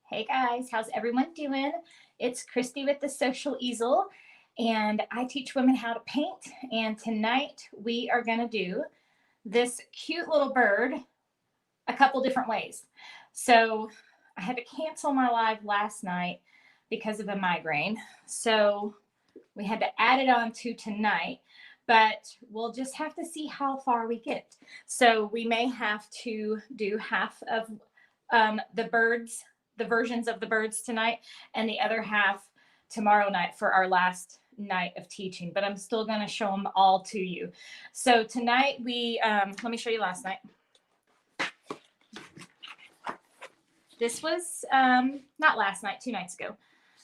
Hey guys, how's everyone doing? It's Christy with the Social Easel, and I teach women how to paint. And tonight we are going to do this cute little bird a couple different ways. So I had to cancel my live last night because of a migraine. So we had to add it on to tonight, but we'll just have to see how far we get. So we may have to do half of the versions of the birds tonight, and the other half tomorrow night for our last night of teaching. But I'm still going to show them all to you. So tonight let me show you last night. This was not last night, 2 nights ago.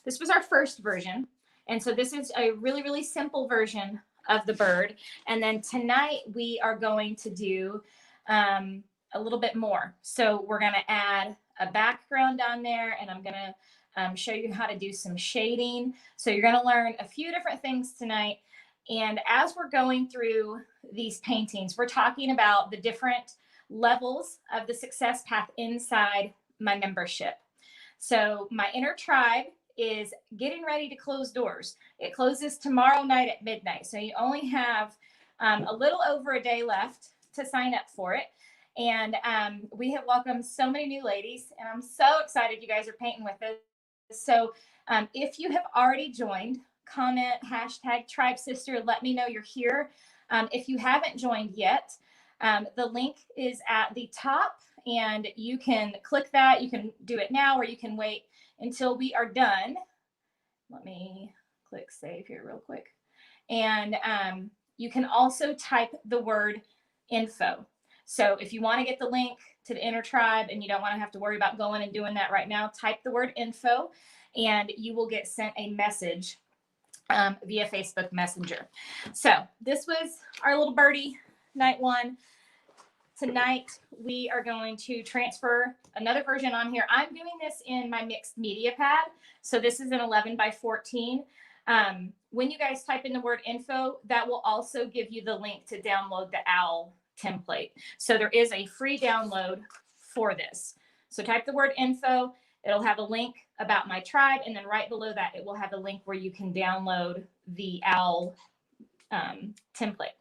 This was our first version. And so this is a really, really simple version of the bird. And then tonight we are going to do a little bit more. So we're going to add a background on there, and I'm going to show you how to do some shading. So you're going to learn a few different things tonight. And as we're going through these paintings, we're talking about the different levels of the success path inside my membership. So my inner tribe is getting ready to close doors. It closes tomorrow night at midnight. So you only have a little over a day left to sign up for it. And we have welcomed so many new ladies, and I'm so excited you guys are painting with us. So if you have already joined, comment #TribeSister, let me know you're here. If you haven't joined yet, the link is at the top, and you can click that. You can do it now, or you can wait until we are done. Let me click save here real quick. And you can also type the word info. So if you want to get the link to the inner tribe and you don't want to have to worry about going and doing that right now, type the word info and you will get sent a message via Facebook Messenger. So this was our little birdie, night one. Tonight, we are going to transfer another version on here. I'm doing this in my mixed media pad. So this is an 11 by 14. When you guys type in the word info, that will also give you the link to download the OWL template. So there is a free download for this. So type the word info. It'll have a link about my tribe. And then right below that, it will have a link where you can download the OWL template.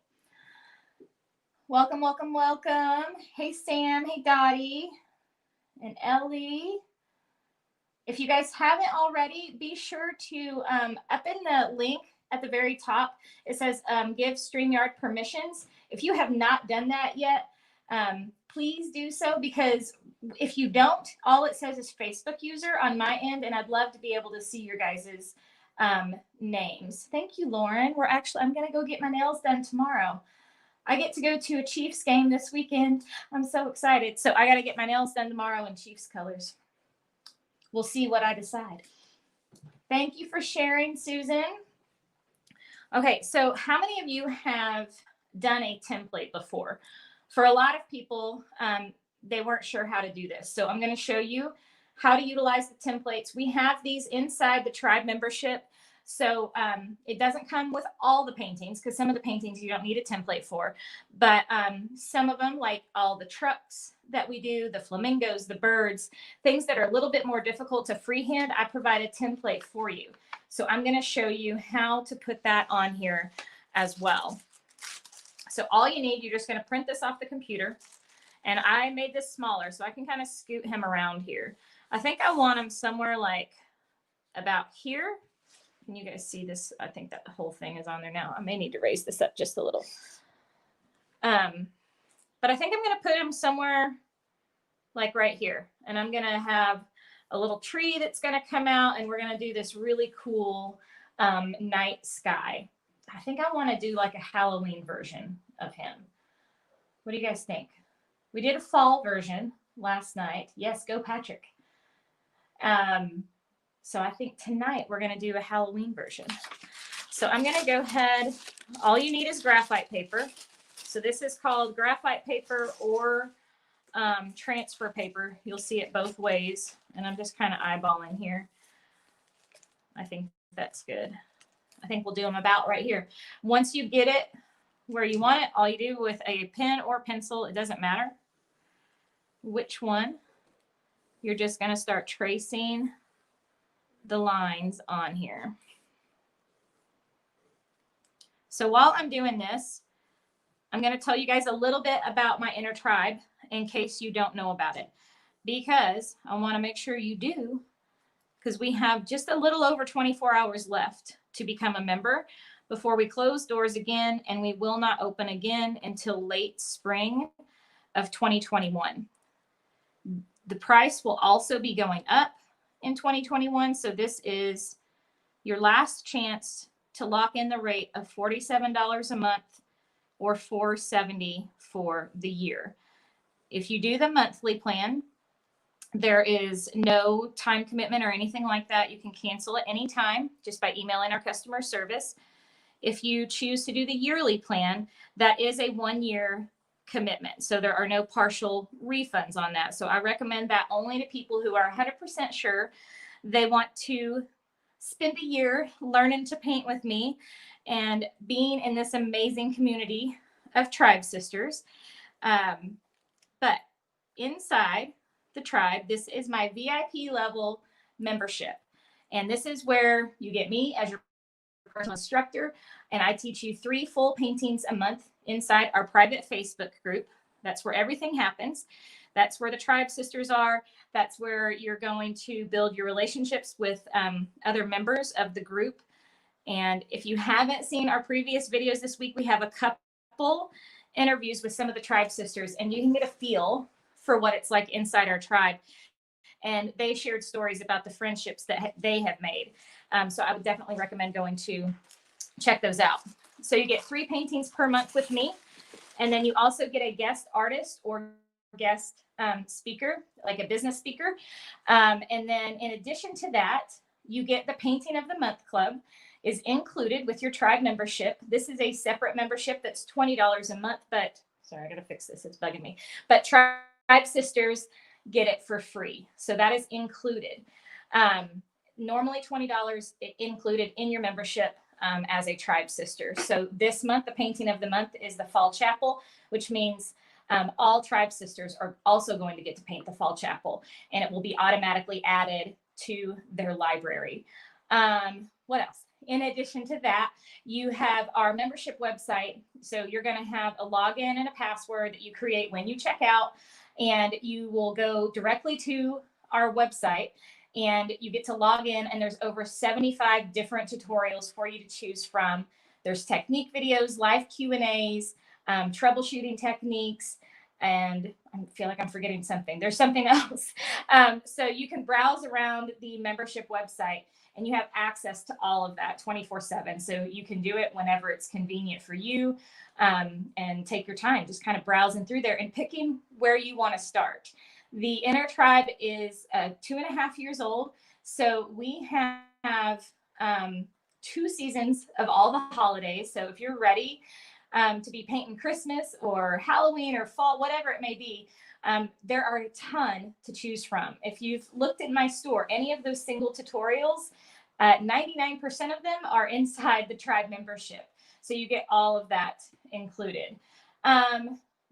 Welcome, welcome, welcome. Hey, Sam. Hey, Dottie. And Ellie. If you guys haven't already, be sure to, up in the link at the very top, it says give StreamYard permissions. If you have not done that yet, please do so, because if you don't, all it says is Facebook user on my end, and I'd love to be able to see your guys's names. Thank you, Lauren. I'm going to go get my nails done tomorrow. I get to go to a Chiefs game this weekend. I'm so excited. So I got to get my nails done tomorrow in Chiefs colors. We'll see what I decide. Thank you for sharing, Susan. Okay, so how many of you have done a template before? For a lot of people, they weren't sure how to do this. So I'm going to show you how to utilize the templates. We have these inside the tribe membership. So it doesn't come with all the paintings, because some of the paintings you don't need a template for. But some of them, like all the trucks that we do, the flamingos, the birds, things that are a little bit more difficult to freehand, I provide a template for you. So I'm going to show you how to put that on here as well. So all you need, you're just going to print this off the computer. And I made this smaller so I can kind of scoot him around here. I think I want him somewhere like about here. Can you guys see this? I think that the whole thing is on there now. I may need to raise this up just a little. But I think I'm going to put him somewhere like right here. And I'm going to have a little tree that's going to come out, and we're going to do this really cool night sky. I think I want to do like a Halloween version of him. What do you guys think? We did a fall version last night. Yes, go Patrick. So I think tonight we're going to do a Halloween version. So I'm going to go ahead. All you need is graphite paper. So this is called graphite paper or transfer paper. You'll see it both ways. And I'm just kind of eyeballing here. I think that's good. I think we'll do them about right here. Once you get it where you want it, all you do with a pen or pencil, it doesn't matter which one. you're just going to start tracing the lines on here. So while I'm doing this, I'm going to tell you guys a little bit about my inner tribe in case you don't know about it, because I want to make sure you do, because we have just a little over 24 hours left to become a member before we close doors again, and we will not open again until late spring of 2021. The price will also be going up in 2021, so this is your last chance to lock in the rate of $47 a month or $470 for the year. If you do the monthly plan, there is no time commitment or anything like that. You can cancel at any time just by emailing our customer service. If you choose to do the yearly plan, that is a 1-year commitment. So there are no partial refunds on that. So I recommend that only to people who are 100% sure they want to spend a year learning to paint with me and being in this amazing community of tribe sisters. But inside the tribe, this is my VIP level membership. And this is where you get me as your personal instructor, and I teach you 3 full paintings a month inside our private Facebook group. That's where everything happens. That's where the tribe sisters are. That's where you're going to build your relationships with other members of the group. And if you haven't seen our previous videos this week, we have a couple interviews with some of the tribe sisters, and you can get a feel for what it's like inside our tribe. And they shared stories about the friendships that they have made. So I would definitely recommend going to check those out. So you get 3 paintings per month with me. And then you also get a guest artist or guest speaker, like a business speaker. And then in addition to that, you get the Painting of the Month Club is included with your tribe membership. This is a separate membership that's $20 a month, but sorry, I got to fix this. It's bugging me. But tribe sisters get it for free. So that is included. Normally $20 included in your membership as a tribe sister. So this month, the Painting of the Month is the Fall Chapel, which means all tribe sisters are also going to get to paint the Fall Chapel, and it will be automatically added to their library. What else? In addition to that, you have our membership website. So you're going to have a login and a password that you create when you check out, and you will go directly to our website and you get to log in, and there's over 75 different tutorials for you to choose from. There's technique videos, live Q&As, troubleshooting techniques, and I feel like I'm forgetting something. There's something else. So you can browse around the membership website, and you have access to all of that 24/7. So you can do it whenever it's convenient for you, and take your time, just kind of browsing through there and picking where you want to start. The Inner Tribe is 2.5 years old. So we have 2 seasons of all the holidays. So if you're ready to be painting Christmas or Halloween or fall, whatever it may be, there are a ton to choose from. If you've looked at my store, any of those single tutorials, 99% of them are inside the tribe membership. So you get all of that included.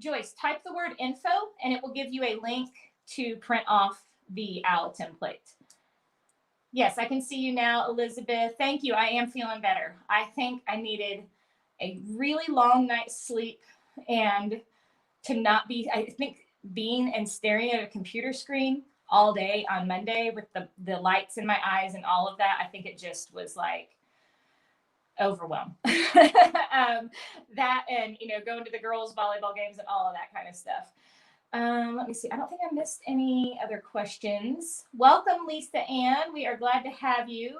Joyce, type the word info and it will give you a link to print off the owl template. Yes, I can see you now, Elizabeth. Thank you. I am feeling better. I think I needed a really long night's sleep, and to not be, I think being and staring at a computer screen all day on Monday with the lights in my eyes and all of that, I think it just was like overwhelmed. That and, going to the girls' volleyball games and all of that kind of stuff. Let me see. I don't think I missed any other questions. Welcome, Lisa Ann. We are glad to have you.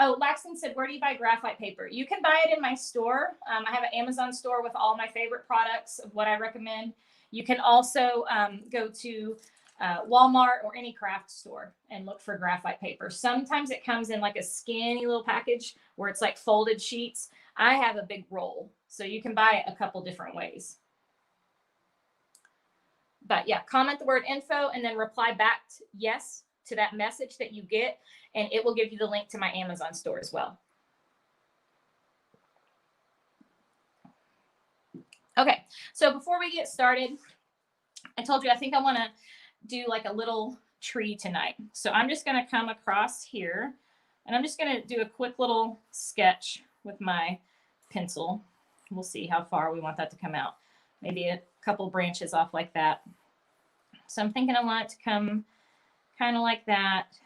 Oh, Laxton said, where do you buy graphite paper? You can buy it in my store. I have an Amazon store with all my favorite products of what I recommend. You can also go to Walmart or any craft store and look for graphite paper. Sometimes it comes in like a skinny little package where it's like folded sheets. I have a big roll, so you can buy it a couple different ways. But yeah, comment the word info and then reply back yes to that message that you get, and it will give you the link to my Amazon store as well. Okay, so before we get started, I told you I think I want to do like a little tree tonight. So I'm just going to come across here and I'm just going to do a quick little sketch with my pencil. We'll see how far we want that to come out. Maybe a couple branches off like that. So I'm thinking I want it to come kind of like that,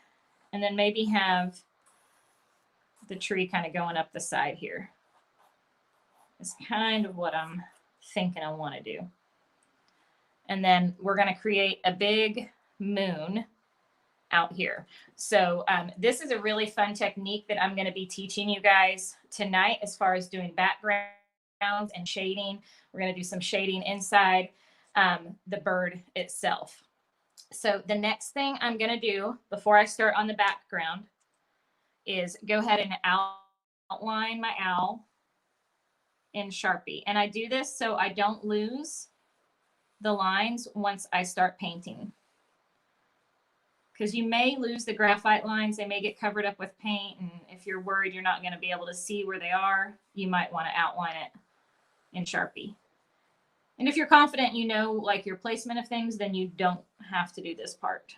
and then maybe have the tree kind of going up the side here. It's kind of what I'm thinking I want to do. And then we're going to create a big moon out here. So this is a really fun technique that I'm going to be teaching you guys tonight as far as doing backgrounds and shading. We're going to do some shading inside the bird itself. So the next thing I'm going to do before I start on the background is go ahead and outline my owl in Sharpie. And I do this so I don't lose the lines once I start painting. Because you may lose the graphite lines. They may get covered up with paint. And if you're worried you're not going to be able to see where they are, you might want to outline it in Sharpie. And if you're confident you know like your placement of things, then you don't have to do this part.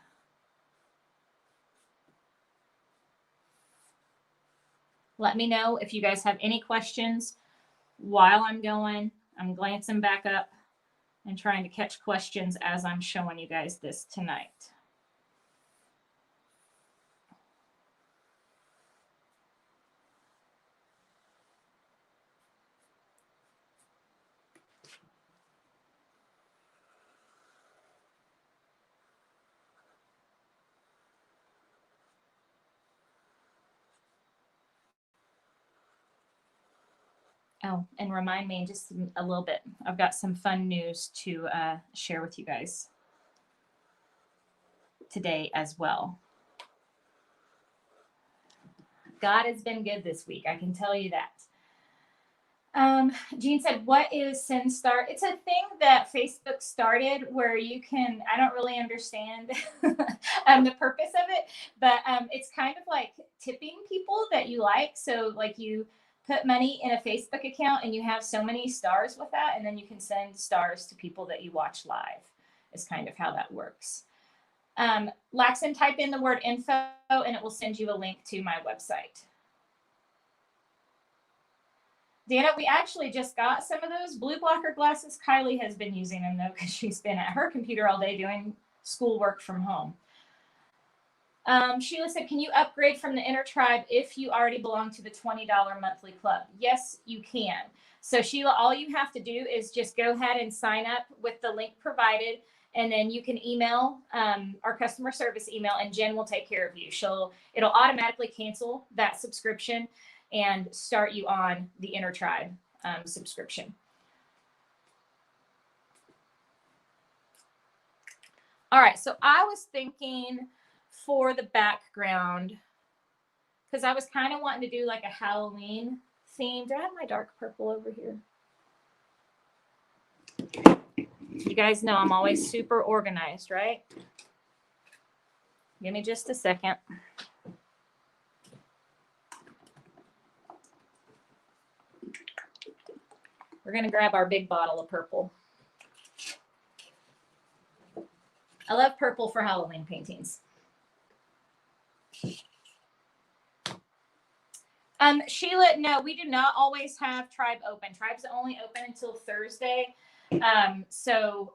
Let me know if you guys have any questions while I'm going. I'm glancing back up and trying to catch questions as I'm showing you guys this tonight. Oh, and remind me in just a little bit, I've got some fun news to share with you guys today as well. God has been good this week. I can tell you that. Jean said, what is SendStar? It's a thing that Facebook started where you can, I don't really understand the purpose of it, but it's kind of like tipping people that you like. So like you put money in a Facebook account and you have so many stars with that, and then you can send stars to people that you watch live is kind of how that works. Laxon, type in the word info and it will send you a link to my website. Dana, we actually just got some of those blue blocker glasses. Kylie has been using them though because she's been at her computer all day doing schoolwork from home. Sheila said, can you upgrade from the Inner Tribe if you already belong to the $20 monthly club? Yes, you can. So Sheila, all you have to do is just go ahead and sign up with the link provided, and then you can email our customer service email, and Jen will take care of you. It'll automatically cancel that subscription and start you on the Inner Tribe subscription. All right, so I was thinking for the background, because I was kind of wanting to do like a Halloween theme. Do I have my dark purple over here? You guys know I'm always super organized, right? Give me just a second. We're going to grab our big bottle of purple. I love purple for Halloween paintings. Sheila, no, we do not always have Tribe open. Tribe's only open until Thursday. So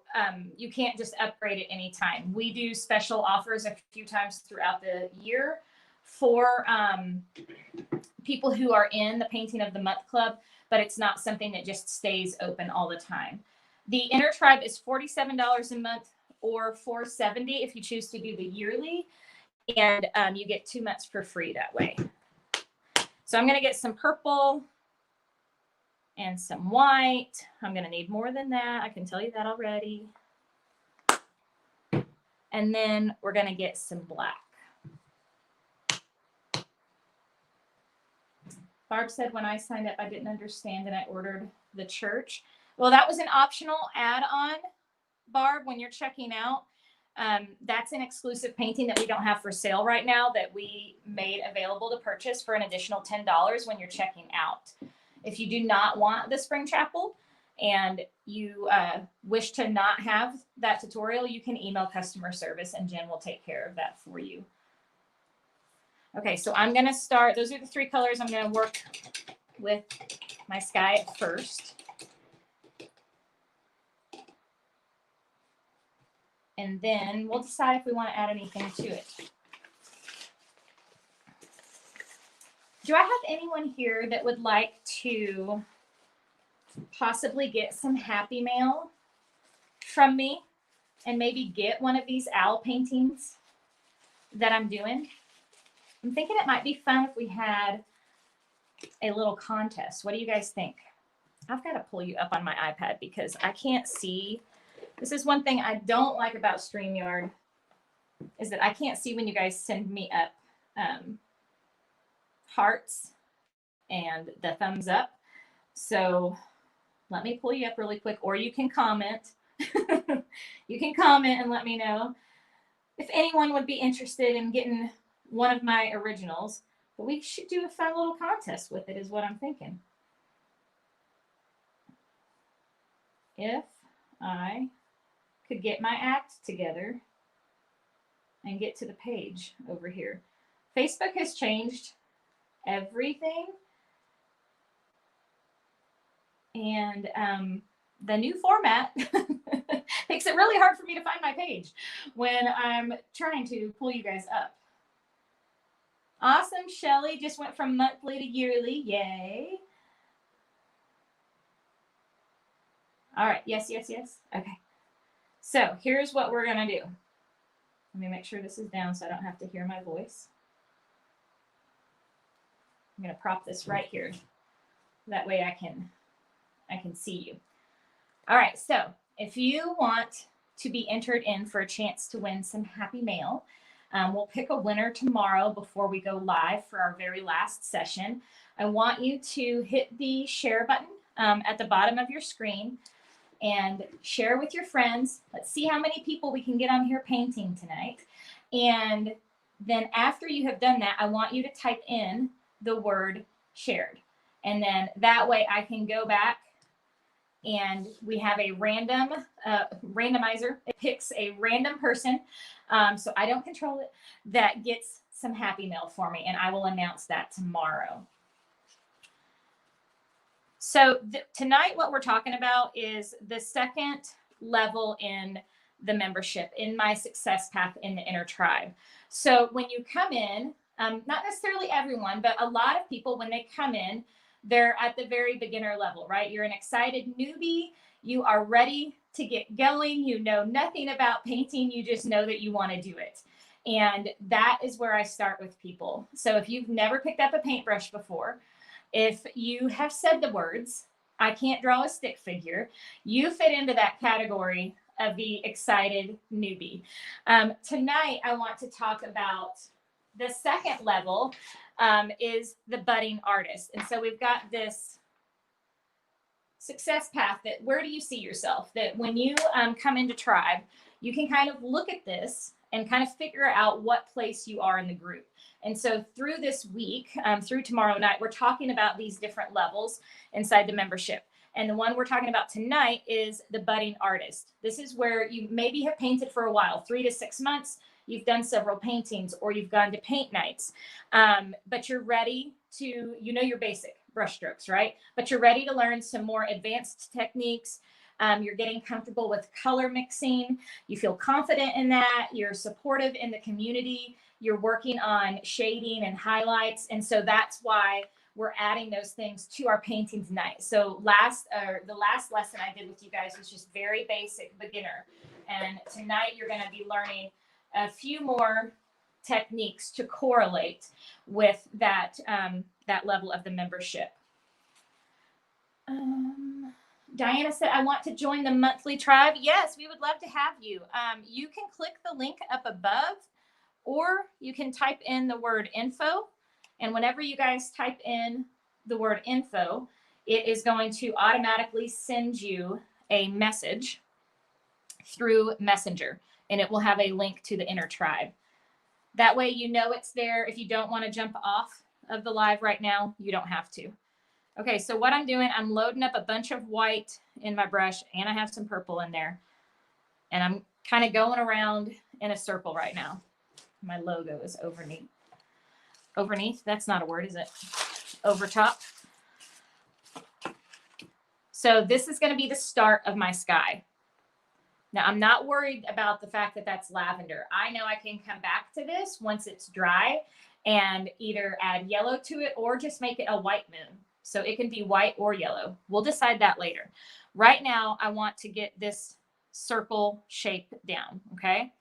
you can't just upgrade at any time. We do special offers a few times throughout the year for people who are in the Painting of the Month Club, but it's not something that just stays open all the time. The Inner Tribe is $47 a month or $470 if you choose to do the yearly, and you get 2 months for free that way. So I'm going to get some purple and some white. I'm going to need more than that. I can tell you that already. And then we're going to get some black. Barb said, when I signed up, I didn't understand and I ordered the church. Well, that was an optional add-on, Barb, when you're checking out. That's an exclusive painting that we don't have for sale right now that we made available to purchase for an additional $10 when you're checking out. If you do not want the Spring Chapel and you wish to not have that tutorial, you can email customer service and Jen will take care of that for you. Okay, so I'm going to start. Those are the 3 colors I'm going to work with my sky at first. And then we'll decide if we want to add anything to it. Do I have anyone here that would like to possibly get some happy mail from me and maybe get one of these owl paintings that I'm doing? I'm thinking it might be fun if we had a little contest. What do you guys think? I've got to pull you up on my iPad because I can't see. This is one thing I don't like about StreamYard, is that I can't see when you guys send me up hearts and the thumbs up. So let me pull you up really quick, or you can comment. You can comment and let me know if anyone would be interested in getting one of my originals. But we should do a fun little contest with it is what I'm thinking. If I could get my act together and get to the page over here. Facebook has changed everything. And the new format makes it really hard for me to find my page when I'm trying to pull you guys up. Awesome, Shelly just went from monthly to yearly. Yay. All right, yes. Okay. So here's what we're gonna do. Let me make sure this is down so I don't have to hear my voice. I'm gonna prop this right here. That way I can see you. All right, so if you want to be entered in for a chance to win some happy mail, we'll pick a winner tomorrow before we go live for our very last session. I want you to hit the share button at the bottom of your screen and share with your friends. Let's see how many people we can get on here painting tonight. And then after you have done that, I want you to type in the word shared. And then that way I can go back and we have a random randomizer. It picks a random person, so I don't control it, that gets some happy mail for me, and I will announce that tomorrow. So tonight what we're talking about is the second level in the membership, in my success path in the inner tribe. So when you come in, not necessarily everyone, but a lot of people, when they come in, they're at the very beginner level, right? You're an excited newbie. You are ready to get going. You know nothing about painting. You just know that you want to do it. And that is where I start with people. So if you've never picked up a paintbrush before, if you have said the words, I can't draw a stick figure, you fit into that category of the excited newbie. Tonight, I want to talk about the second level, is the budding artist. And so we've got this success path that where do you see yourself? That when you come into tribe, you can kind of look at this and kind of figure out what place you are in the group. And so through this week, through tomorrow night, we're talking about these different levels inside the membership. And the one we're talking about tonight is the budding artist. This is where you maybe have painted for a while, 3 to 6 months. You've done several paintings or you've gone to paint nights, but you're ready to, you know, your basic brush strokes, right? But you're ready to learn some more advanced techniques. You're getting comfortable with color mixing. You feel confident in that. You're supportive in the community. You're working on shading and highlights. And so that's why we're adding those things to our painting tonight. So the last lesson I did with you guys was just very basic beginner. And tonight you're going to be learning a few more techniques to correlate with that, that level of the membership. Diana said, I want to join the monthly tribe. Yes, we would love to have you. You can click the link up above, or you can type in the word info. And whenever you guys type in the word info, it is going to automatically send you a message through Messenger, and it will have a link to the inner tribe. That way you know it's there. If you don't want to jump off of the live right now, you don't have to. Okay, so what I'm doing, I'm loading up a bunch of white in my brush, and I have some purple in there. And I'm kind of going around in a circle right now. My logo is overneath. Overneath? That's not a word, is it? Over top. So this is going to be the start of my sky. Now, I'm not worried about the fact that that's lavender. I know I can come back to this once it's dry and either add yellow to it or just make it a white moon. So it can be white or yellow. We'll decide that later. Right now, I want to get this circle shape down, okay?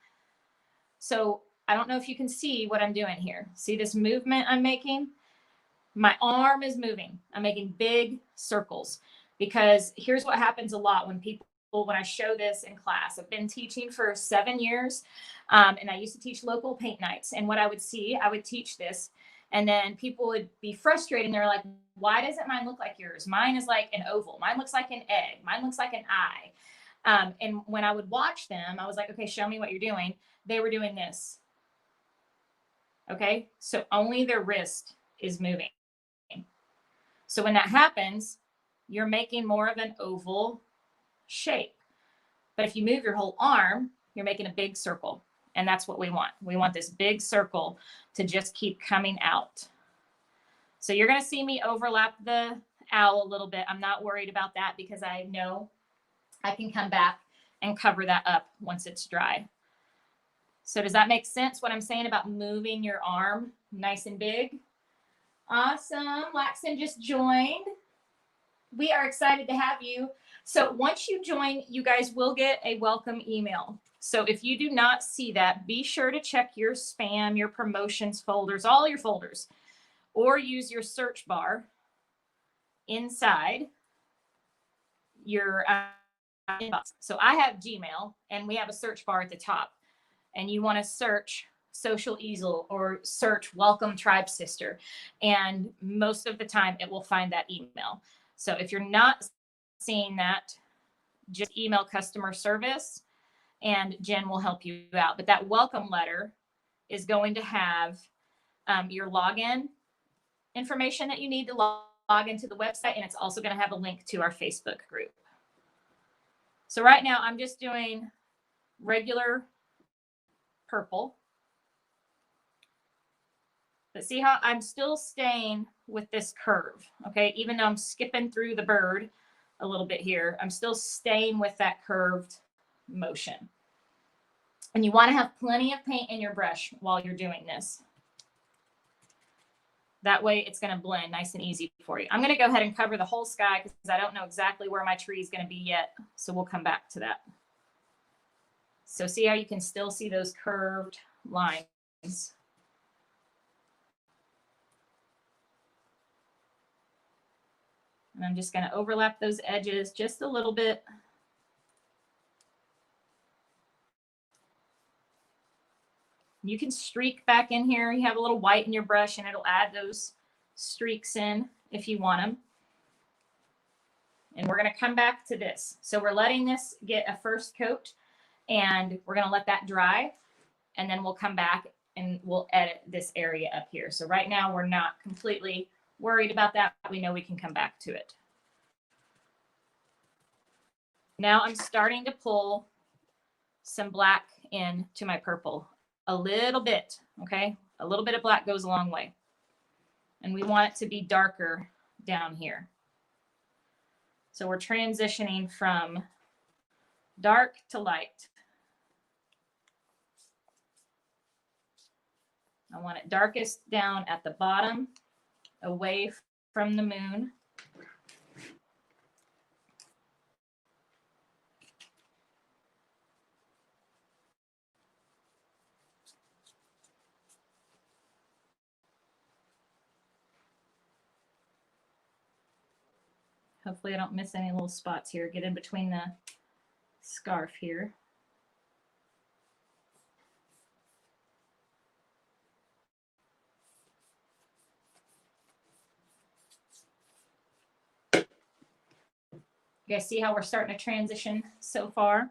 So I don't know if you can see what I'm doing here. See this movement I'm making? My arm is moving. I'm making big circles because here's what happens a lot when I show this in class. I've been teaching for 7 years, and I used to teach local paint nights. And what I would see, I would teach this, and then people would be frustrated. And they're like, why doesn't mine look like yours? Mine is like an oval. Mine looks like an egg. Mine looks like an eye. And when I would watch them, I was like, okay, show me what you're doing. They were doing this. Okay, so only their wrist is moving. So when that happens, you're making more of an oval shape. But if you move your whole arm, you're making a big circle. And that's what we want. We want this big circle to just keep coming out. So you're going to see me overlap the owl a little bit. I'm not worried about that because I know I can come back and cover that up once it's dry. So does that make sense what I'm saying about moving your arm nice and big? Awesome. Laxton just joined. We are excited to have you. So once you join, you guys will get a welcome email. So if you do not see that, be sure to check your spam, your promotions folders, all your folders, or use your search bar inside your inbox. So I have Gmail, and we have a search bar at the top. And you want to search Social Easel or search Welcome Tribe Sister. And most of the time it will find that email. So if you're not seeing that, just email customer service and Jen will help you out. But that welcome letter is going to have your login information that you need to log into the website. And it's also going to have a link to our Facebook group. So right now I'm just doing regular purple. But see how I'm still staying with this curve, okay? Even though I'm skipping through the bird a little bit here, I'm still staying with that curved motion. And you want to have plenty of paint in your brush while you're doing this. That way it's going to blend nice and easy for you. I'm going to go ahead and cover the whole sky because I don't know exactly where my tree is going to be yet. So we'll come back to that. So see how you can still see those curved lines. And I'm just going to overlap those edges just a little bit. You can streak back in here. You have a little white in your brush and it'll add those streaks in if you want them. And we're going to come back to this. So we're letting this get a first coat and we're going to let that dry. And then we'll come back and we'll edit this area up here. So right now we're not completely worried about that. We know we can come back to it. Now I'm starting to pull some black into my purple. A little bit, okay? A little bit of black goes a long way. And we want it to be darker down here. So we're transitioning from dark to light. I want it darkest down at the bottom, away from the moon. Hopefully I don't miss any little spots here. Get in between the scarf here. You guys see how we're starting to transition so far?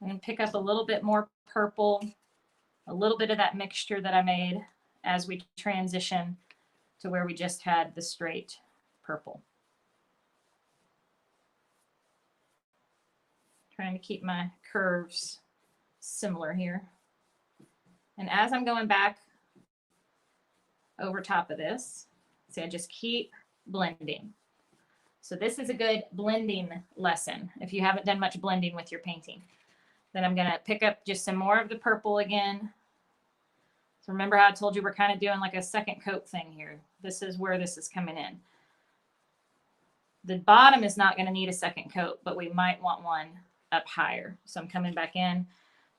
I'm going to pick up a little bit more purple, a little bit of that mixture that I made as we transition to where we just had the straight purple. Trying to keep my curves similar here. And as I'm going back over top of this, see, I just keep blending. So this is a good blending lesson if you haven't done much blending with your painting. Then I'm going to pick up just some more of the purple again. So remember how I told you we're kind of doing like a second coat thing here. This is where this is coming in. The bottom is not going to need a second coat, but we might want one up higher. So I'm coming back in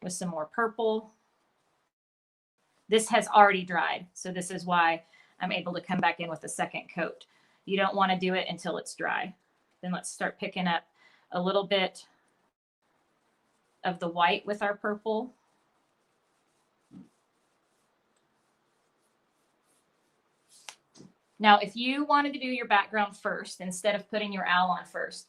with some more purple. This has already dried, so this is why I'm able to come back in with a second coat. You don't want to do it until it's dry. Then let's start picking up a little bit of the white with our purple. Now, if you wanted to do your background first, instead of putting your owl on first,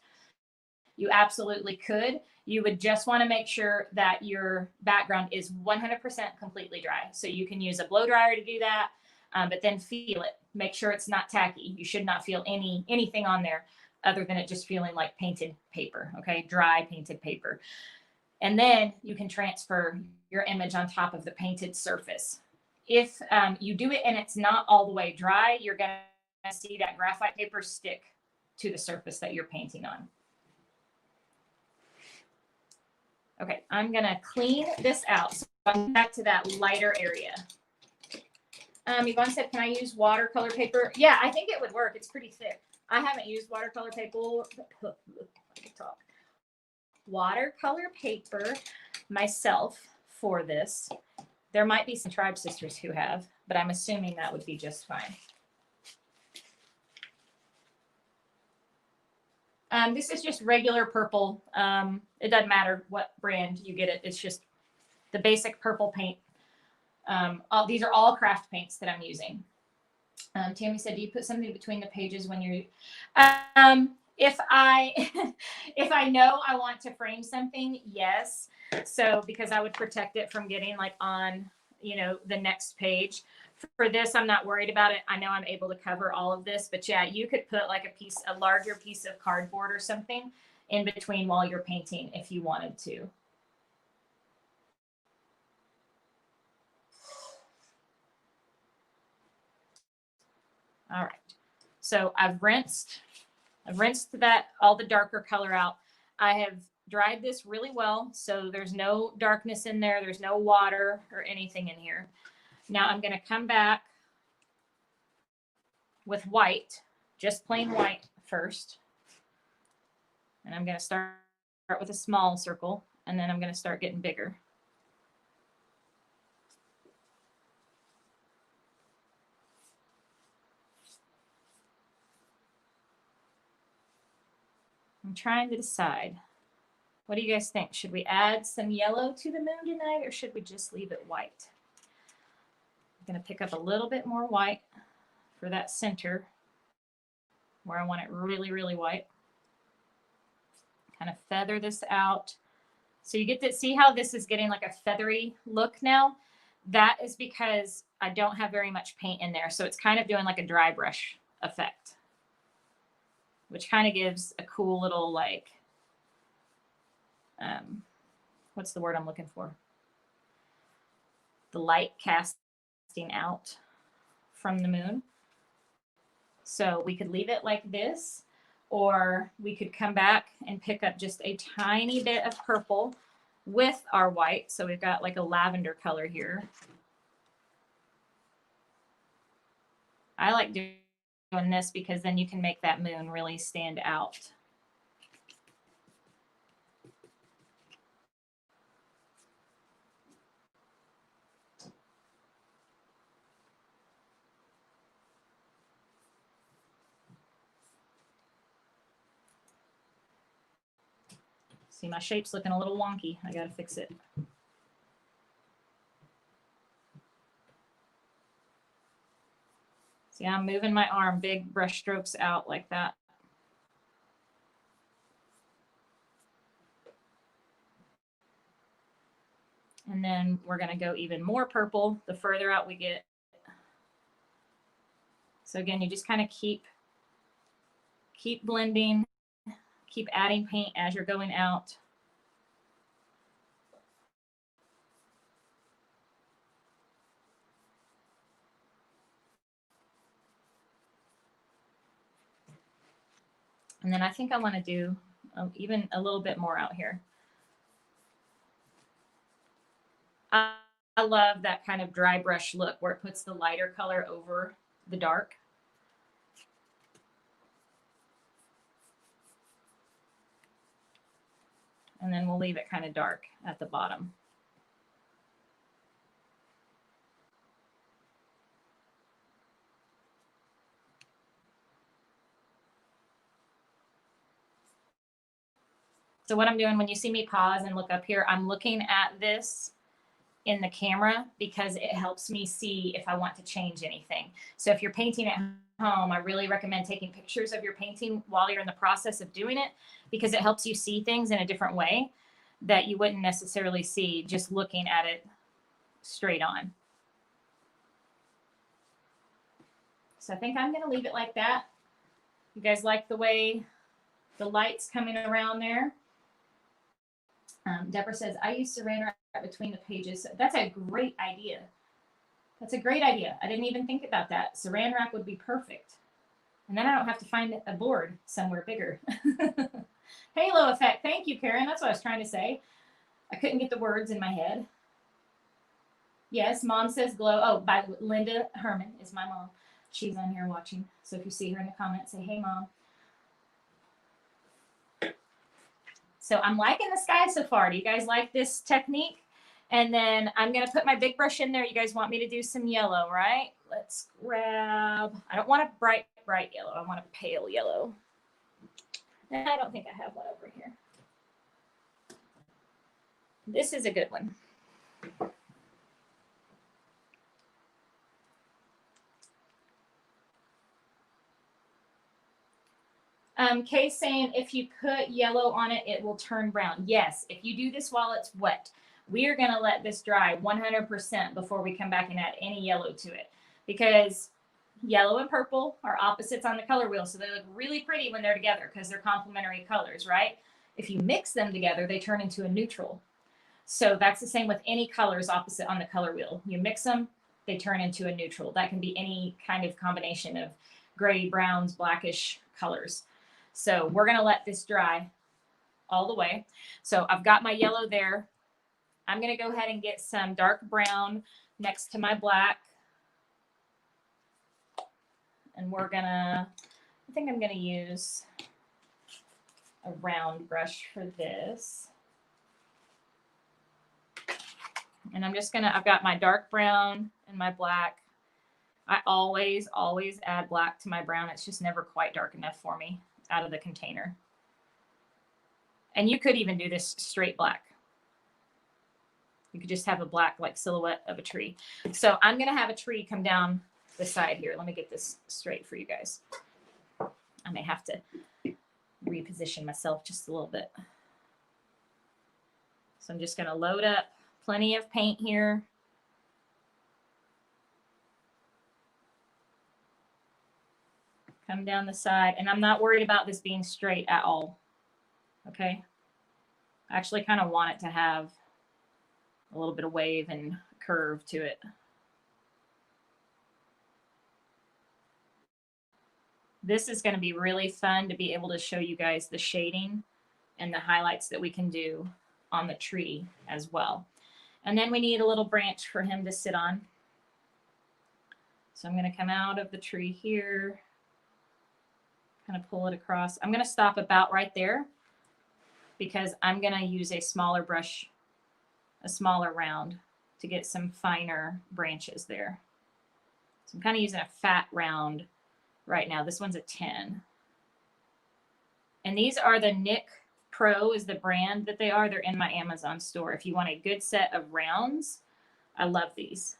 you absolutely could. You would just want to make sure that your background is 100% completely dry. So you can use a blow dryer to do that, but then feel it. Make sure it's not tacky. You should not feel anything on there other than it just feeling like painted paper, okay? Dry painted paper. And then you can transfer your image on top of the painted surface. If you do it and it's not all the way dry, you're going to see that graphite paper stick to the surface that you're painting on. Okay, I'm going to clean this out. So I'm back to that lighter area. Yvonne said, can I use watercolor paper? Yeah, I think it would work. It's pretty thick. I haven't used watercolor paper. Watercolor paper myself for this. There might be some tribe sisters who have, but I'm assuming that would be just fine. This is just regular purple. It doesn't matter what brand you get it. It's just the basic purple paint. These are all craft paints that I'm using. Tammy said, do you put something between the pages when you're, if I know I want to frame something, yes. So because I would protect it from getting like on, you know, the next page. For this, I'm not worried about it. I know I'm able to cover all of this, but yeah, you could put like a larger piece of cardboard or something in between while you're painting if you wanted to. All right. So I've rinsed that all the darker color out. I have dried this really well, so there's no darkness in there. There's no water or anything in here. Now I'm going to come back with white, just plain white first. And I'm going to start with a small circle, and then I'm going to start getting bigger. I'm trying to decide. What do you guys think? Should we add some yellow to the moon tonight, or should we just leave it white? I'm going to pick up a little bit more white for that center where I want it really, really white. Kind of feather this out. So you get to see how this is getting like a feathery look now. That is because I don't have very much paint in there. So it's kind of doing like a dry brush effect, which kind of gives a cool little like, what's the word I'm looking for? The light casting out from the moon. So we could leave it like this, or we could come back and pick up just a tiny bit of purple with our white. So we've got like a lavender color here. I like doing this because then you can make that moon really stand out. See, my shape's looking a little wonky. I gotta fix it. See, I'm moving my arm, big brush strokes out like that. And then we're gonna go even more purple the further out we get. So again, you just kind of keep blending, keep adding paint as you're going out. And then I think I want to do even a little bit more out here. I love that kind of dry brush look where it puts the lighter color over the dark. And then we'll leave it kind of dark at the bottom. So what I'm doing when you see me pause and look up here, I'm looking at this in the camera because it helps me see if I want to change anything. So if you're painting at home, I really recommend taking pictures of your painting while you're in the process of doing it, because it helps you see things in a different way that you wouldn't necessarily see just looking at it straight on. So I think I'm going to leave it like that. You guys like the way the light's coming around there? Deborah says, I use saran wrap between the pages. That's a great idea. That's a great idea. I didn't even think about that. Saran wrap would be perfect. And then I don't have to find a board somewhere bigger. Halo effect. Thank you, Karen. That's what I was trying to say. I couldn't get the words in my head. Yes, Mom says glow. Oh, by Linda Herman is my mom. She's on here watching. So if you see her in the comments, say, hey, Mom. So I'm liking the sky so far. Do you guys like this technique? And then I'm going to put my big brush in there. You guys want me to do some yellow, right? Let's grab, I don't want a bright, bright yellow. I want a pale yellow. And I don't think I have one over here. This is a good one. Kay's saying if you put yellow on it, it will turn brown. Yes, if you do this while it's wet. We are going to let this dry 100% before we come back and add any yellow to it, because yellow and purple are opposites on the color wheel. So they look really pretty when they're together because they're complementary colors, right? If you mix them together, they turn into a neutral. So that's the same with any colors opposite on the color wheel. You mix them, they turn into a neutral. That can be any kind of combination of gray, browns, blackish colors. So we're going to let this dry all the way. So I've got my yellow there. I'm going to go ahead and get some dark brown next to my black. And we're going to, I think I'm going to use a round brush for this. And I'm just going to, I've got my dark brown and my black. I always add black to my brown. It's just never quite dark enough for me out of the container. And you could even do this straight black. You could just have a black like silhouette of a tree. So I'm going to have a tree come down the side here. Let me get this straight for you guys. I may have to reposition myself just a little bit. So I'm just going to load up plenty of paint here. Come down the side, and I'm not worried about this being straight at all. Okay. I actually kind of want it to have a little bit of wave and curve to it. This is going to be really fun to be able to show you guys the shading and the highlights that we can do on the tree as well. And then we need a little branch for him to sit on. So I'm going to come out of the tree here, kind of pull it across. I'm going to stop about right there because I'm going to use a smaller brush, a smaller round, to get some finer branches there. So I'm kind of using a fat round right now. This one's a 10. And these are the Nick Pro is the brand that they are. They're in my Amazon store. If you want a good set of rounds, I love these.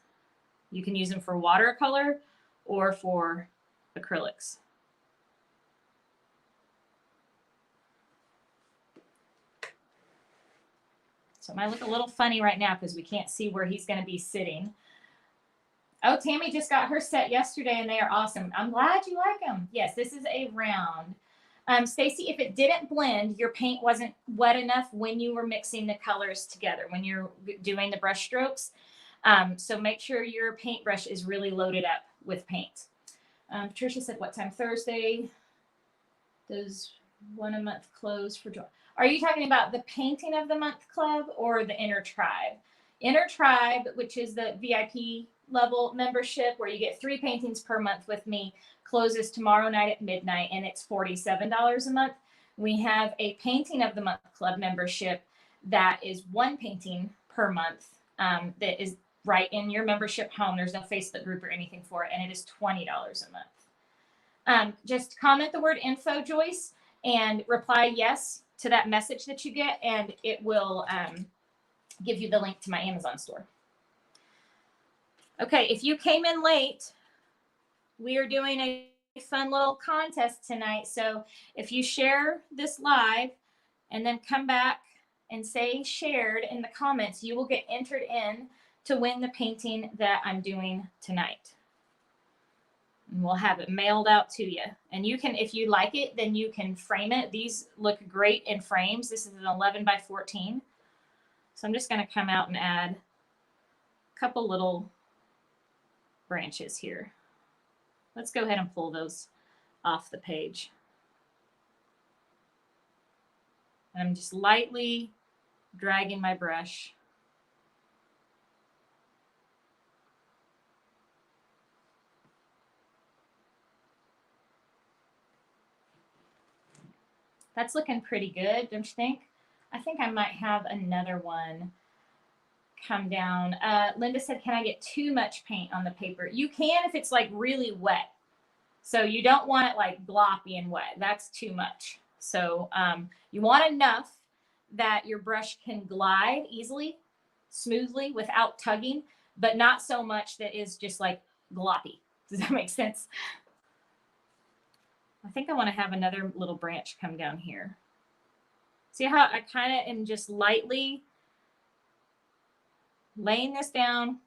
You can use them for watercolor or for acrylics. So it might look a little funny right now because we can't see where he's going to be sitting. Oh, Tammy just got her set yesterday and they are awesome. I'm glad you like them. Yes, this is a round. Stacy, if it didn't blend, your paint wasn't wet enough when you were mixing the colors together, when you're doing the brush strokes. So make sure your paintbrush is really loaded up with paint. Patricia said, what time Thursday? Does one a month close for joy? Are you talking about the painting of the month club or the inner tribe? Inner tribe, which is the VIP level membership where you get 3 paintings per month with me, closes tomorrow night at midnight and it's $47 a month. We have a painting of the month club membership that is 1 painting per month, that is right in your membership home. There's no Facebook group or anything for it, and it is $20 a month. Just comment the word info, Joyce, and reply yes to that message that you get, and it will give you the link to my Amazon store. Okay, if you came in late, we are doing a fun little contest tonight. So if you share this live and then come back and say shared in the comments, you will get entered in to win the painting that I'm doing tonight. And we'll have it mailed out to you. And you can, if you like it, then you can frame it. These look great in frames. This is an 11 by 14. So I'm just going to come out and add a couple little branches here. Let's go ahead and pull those off the page. And I'm just lightly dragging my brush. That's looking pretty good, don't you think? I think I might have another one come down. Linda said, can I get too much paint on the paper? You can if it's like really wet. So you don't want it like gloppy and wet. That's too much. So you want enough that your brush can glide easily, smoothly without tugging, but not so much that is just like gloppy. Does that make sense? I think I want to have another little branch come down here. See how I kind of am just lightly laying this down,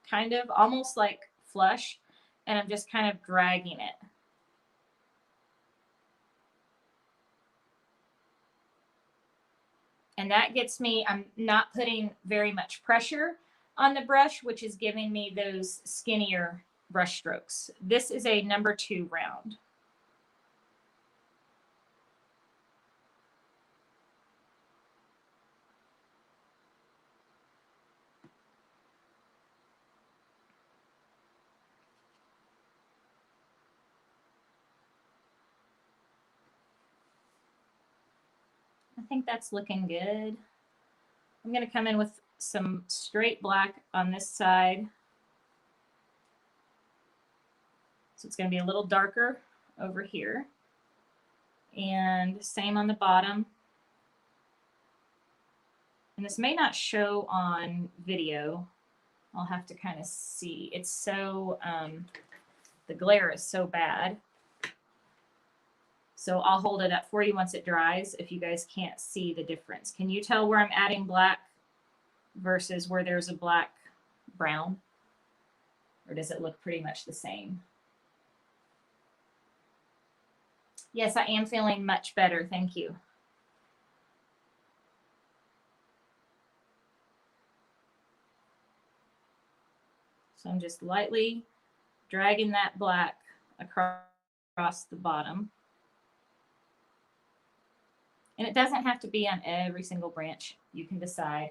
kind of almost like flush, and I'm just kind of dragging it. And that gets me, I'm not putting very much pressure on the brush, which is giving me those skinnier brush strokes. This is a number 2 round. I think that's looking good. I'm going to come in with some straight black on this side. So it's going to be a little darker over here. And same on the bottom. And this may not show on video. I'll have to kind of see. It's so, the glare is so bad. So I'll hold it up for you once it dries if you guys can't see the difference. Can you tell where I'm adding black versus where there's a black brown? Or does it look pretty much the same? Yes, I am feeling much better. Thank you. So I'm just lightly dragging that black across the bottom. And it doesn't have to be on every single branch. You can decide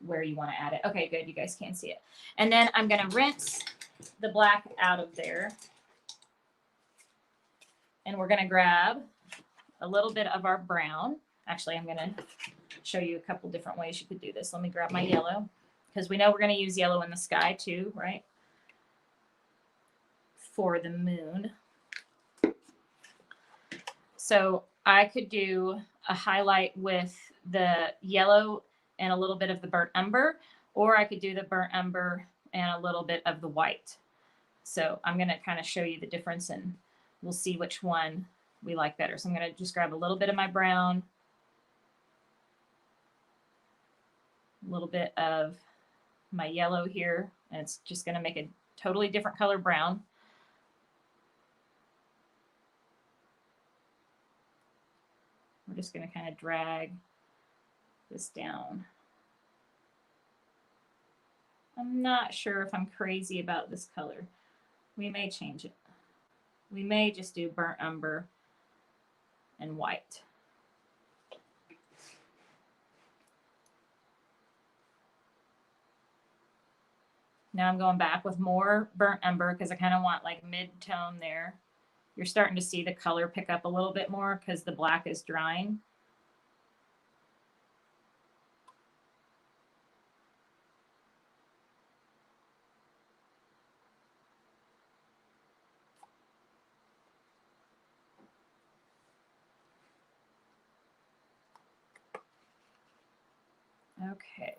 where you want to add it. Okay, good. You guys can see it. And then I'm going to rinse the black out of there. And we're going to grab a little bit of our brown. Actually, I'm going to show you a couple different ways you could do this. Let me grab my yellow, because we know we're going to use yellow in the sky too, right? For the moon. So I could do a highlight with the yellow and a little bit of the burnt umber, or I could do the burnt umber and a little bit of the white. So I'm going to kind of show you the difference and we'll see which one we like better. So I'm going to just grab a little bit of my brown, a little bit of my yellow here, and it's just going to make a totally different color brown. We're just going to kind of drag this down. I'm not sure if I'm crazy about this color. We may change it. We may just do burnt umber and white. Now I'm going back with more burnt umber because I kind of want like mid-tone there. You're starting to see the color pick up a little bit more because the black is drying. Okay.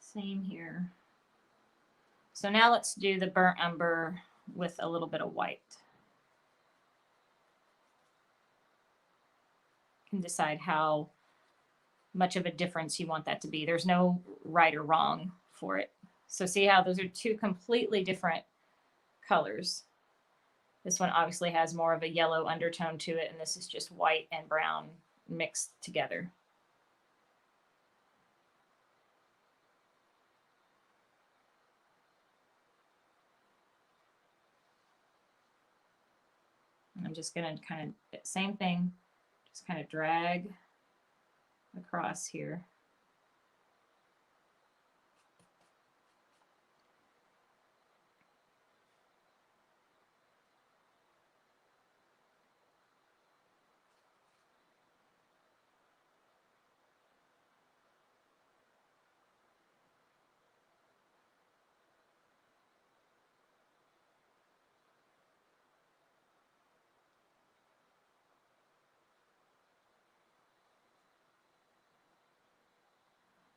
Same here. So now let's do the burnt umber with a little bit of white. You can decide how much of a difference you want that to be. There's no right or wrong for it. So see how those are two completely different colors. This one obviously has more of a yellow undertone to it, and this is just white and brown mixed together. And I'm just going to kind of, same thing, just kind of drag across here.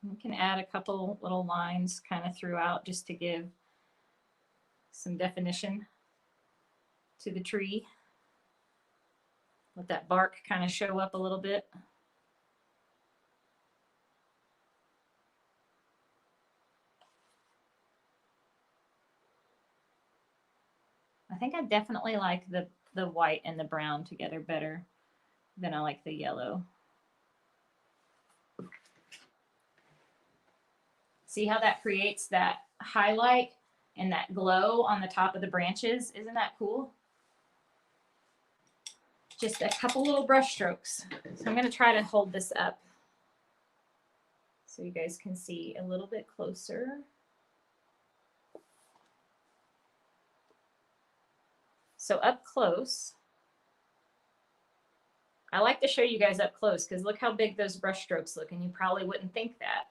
We can add a couple little lines kind of throughout just to give some definition to the tree. Let that bark kind of show up a little bit. I think I definitely like the white and the brown together better than I like the yellow. See how that creates that highlight and that glow on the top of the branches? Isn't that cool? Just a couple little brush strokes. So I'm going to try to hold this up so you guys can see a little bit closer. So up close, I like to show you guys up close because look how big those brush strokes look, and you probably wouldn't think that.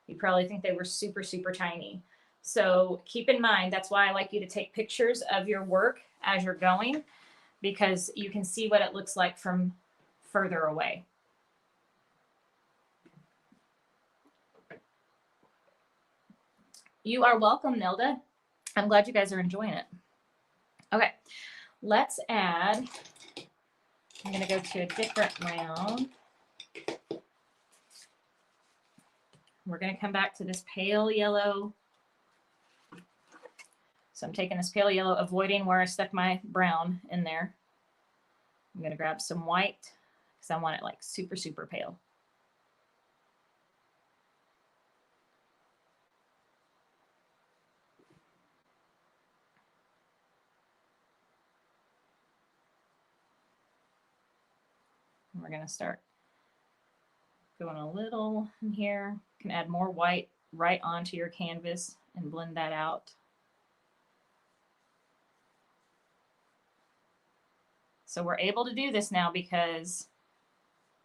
You probably think they were super, super tiny. So keep in mind, that's why I like you to take pictures of your work as you're going, because you can see what it looks like from further away. You are welcome, Nelda. I'm glad you guys are enjoying it. Okay, let's add, I'm gonna go to a different round. We're gonna come back to this pale yellow. So I'm taking this pale yellow, avoiding where I stuck my brown in there. I'm gonna grab some white because I want it like super, super pale. And we're gonna start going a little in here. You can add more white right onto your canvas and blend that out. So we're able to do this now because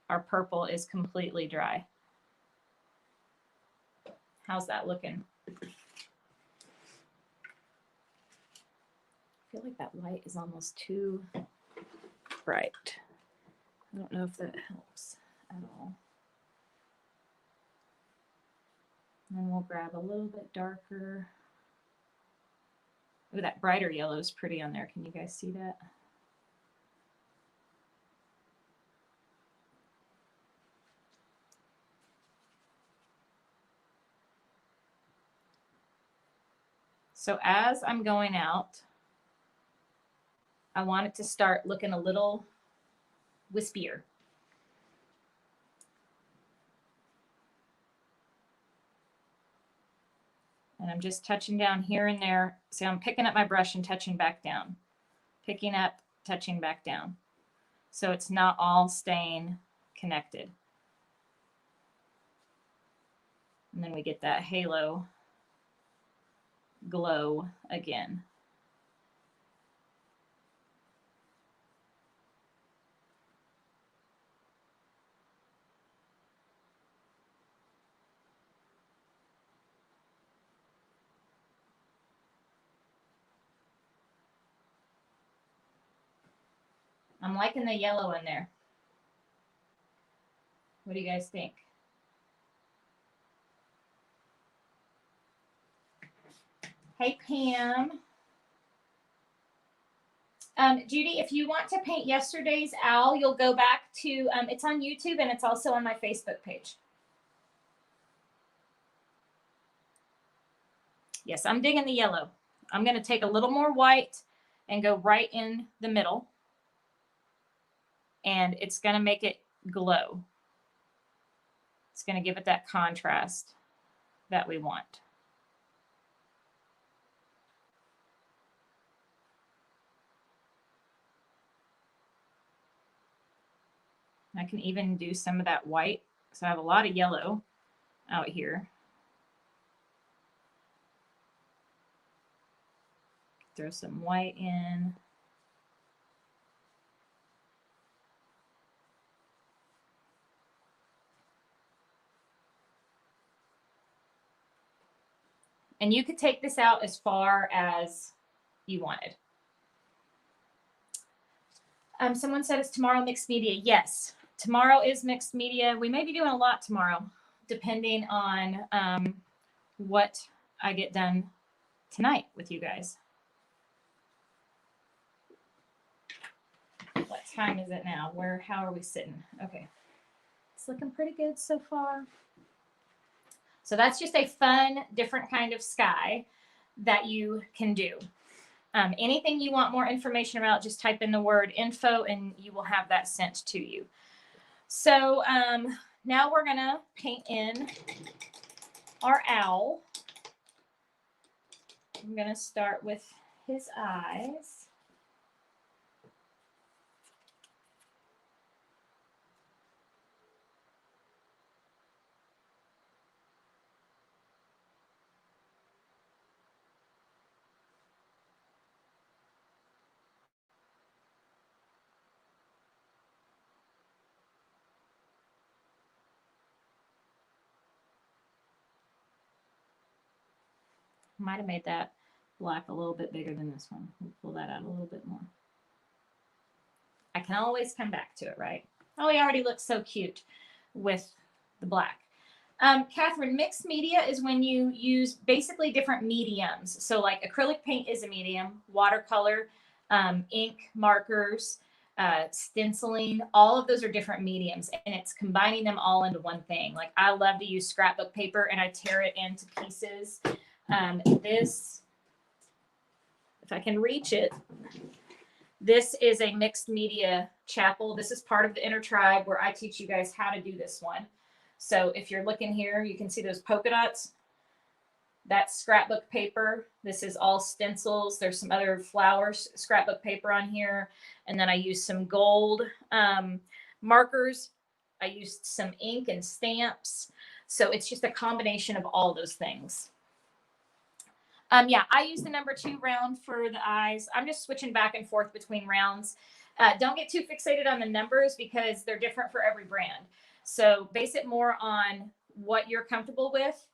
our purple is completely dry. How's that looking? I feel like that white is almost too bright. I don't know if that helps at all. And then we'll grab a little bit darker. Oh, that brighter yellow is pretty on there. Can you guys see that? So as I'm going out, I want it to start looking a little wispier. And I'm just touching down here and there. So I'm picking up my brush and touching back down. Picking up, touching back down. So it's not all staying connected. And then we get that halo glow again. I'm liking the yellow in there. What do you guys think? Hey, Pam. Judy, if you want to paint yesterday's owl, you'll go back to, it's on YouTube and it's also on my Facebook page. Yes, I'm digging the yellow. I'm going to take a little more white and go right in the middle. And it's going to make it glow. It's going to give it that contrast that we want. I can even do some of that white. So I have a lot of yellow out here. Throw some white in. And you could take this out as far as you wanted. Someone said it's tomorrow mixed media. Yes, tomorrow is mixed media. We may be doing a lot tomorrow, depending on what I get done tonight with you guys. What time is it now? How are we sitting? Okay. It's looking pretty good so far. So that's just a fun, different kind of sky that you can do. Anything you want more information about, just type in the word info and you will have that sent to you. So now we're gonna paint in our owl. I'm gonna start with his eyes. Might have made that black a little bit bigger than this one. We'll pull that out a little bit more. I can always come back to it, right? Oh, he already looks so cute with the black. Catherine, mixed media is when you use basically different mediums. So like acrylic paint is a medium, watercolor, ink, markers, stenciling, all of those are different mediums, and it's combining them all into one thing. Like I love to use scrapbook paper and I tear it into pieces. This, if I can reach it, this is a mixed media chapel. This is part of the Inner Tribe where I teach you guys how to do this one. So if you're looking here, you can see those polka dots. That's scrapbook paper. This is all stencils. There's some other flowers, scrapbook paper on here. And then I used some gold markers. I used some ink and stamps. So it's just a combination of all those things. Yeah, I use the number 2 round for the eyes. I'm just switching back and forth between rounds. Don't get too fixated on the numbers because they're different for every brand. So base it more on what you're comfortable with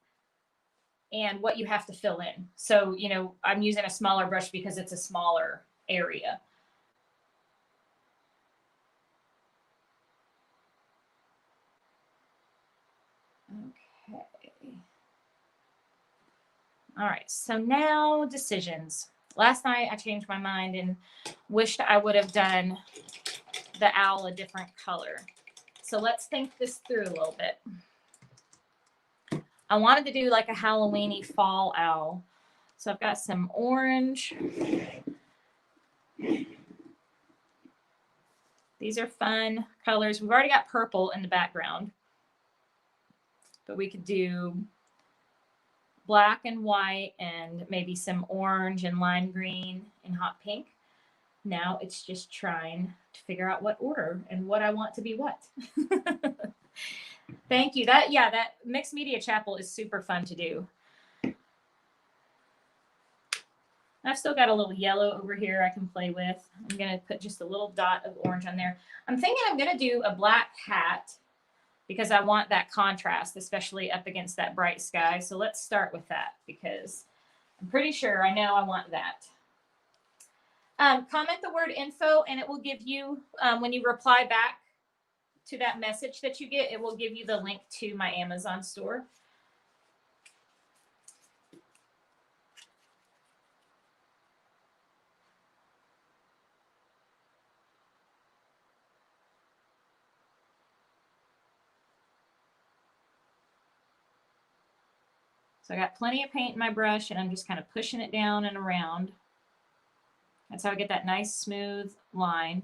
and what you have to fill in. So, you know, I'm using a smaller brush because it's a smaller area. Okay. All right, so now decisions. Last night I changed my mind and wished I would have done the owl a different color. So let's think this through a little bit. I wanted to do like a Halloween-y fall owl, So I've got some orange. These are fun colors. We've already got purple in the background, but we could do black and white and maybe some orange and lime green and hot pink. Now it's just trying to figure out what order and what I want to be what. Thank you. That mixed media chapel is super fun to do. I've still got a little yellow over here I can play with. I'm going to put just a little dot of orange on there. I'm thinking I'm going to do a black hat because I want that contrast, especially up against that bright sky. So let's start with that because I'm pretty sure I know I want that. Comment the word info and it will give you, when you reply back to that message that you get, it will give you the link to my Amazon store. So I got plenty of paint in my brush and I'm just kind of pushing it down and around. That's how I get that nice smooth line.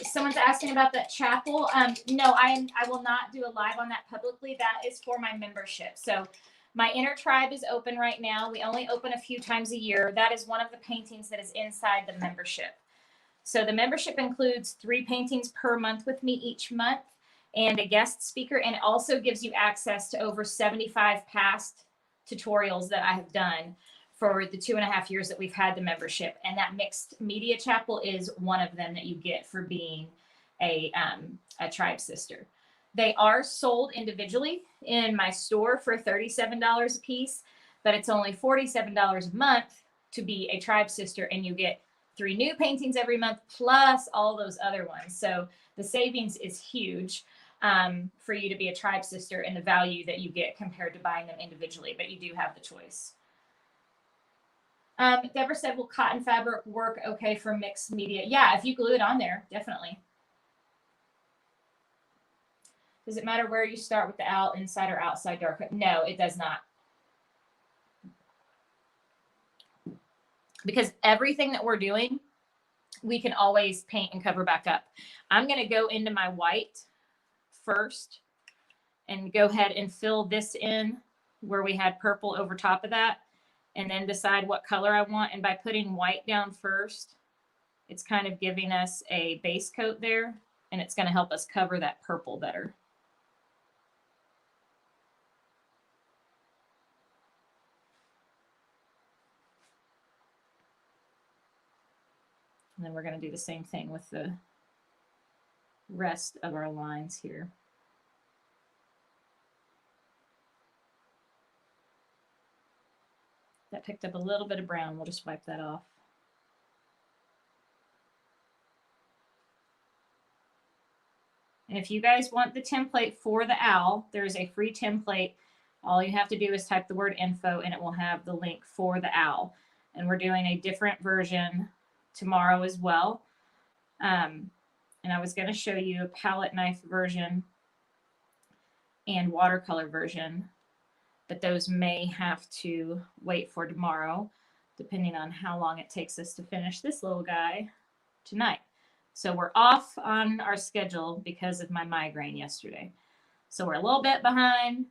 Someone's asking about that chapel. No, I will not do a live on that publicly. That is for my membership. So my inner tribe is open right now. We only open a few times a year. That is one of the paintings that is inside the membership. So the membership includes 3 paintings per month with me each month and a guest speaker. And it also gives you access to over 75 past tutorials that I have done for the 2.5 years that we've had the membership. And that mixed media chapel is one of them that you get for being a tribe sister. They are sold individually in my store for $37 a piece, but it's only $47 a month to be a tribe sister, and you get 3 new paintings every month plus all those other ones. So the savings is huge for you to be a tribe sister and the value that you get compared to buying them individually, but you do have the choice. Deborah said, will cotton fabric work okay for mixed media? Yeah, if you glue it on there, definitely. Does it matter where you start with the owl, inside or outside dark? No, it does not. Because everything that we're doing, we can always paint and cover back up. I'm going to go into my white first and go ahead and fill this in where we had purple over top of that, and then decide what color I want. And by putting white down first, it's kind of giving us a base coat there, and it's going to help us cover that purple better. And then we're going to do the same thing with the rest of our lines here. That picked up a little bit of brown. We'll just wipe that off. And if you guys want the template for the owl, there's a free template. All you have to do is type the word info and it will have the link for the owl. And we're doing a different version tomorrow as well. And I was going to show you a palette knife version and watercolor version, but those may have to wait for tomorrow, depending on how long it takes us to finish this little guy tonight. So we're off on our schedule because of my migraine yesterday. So we're a little bit behind,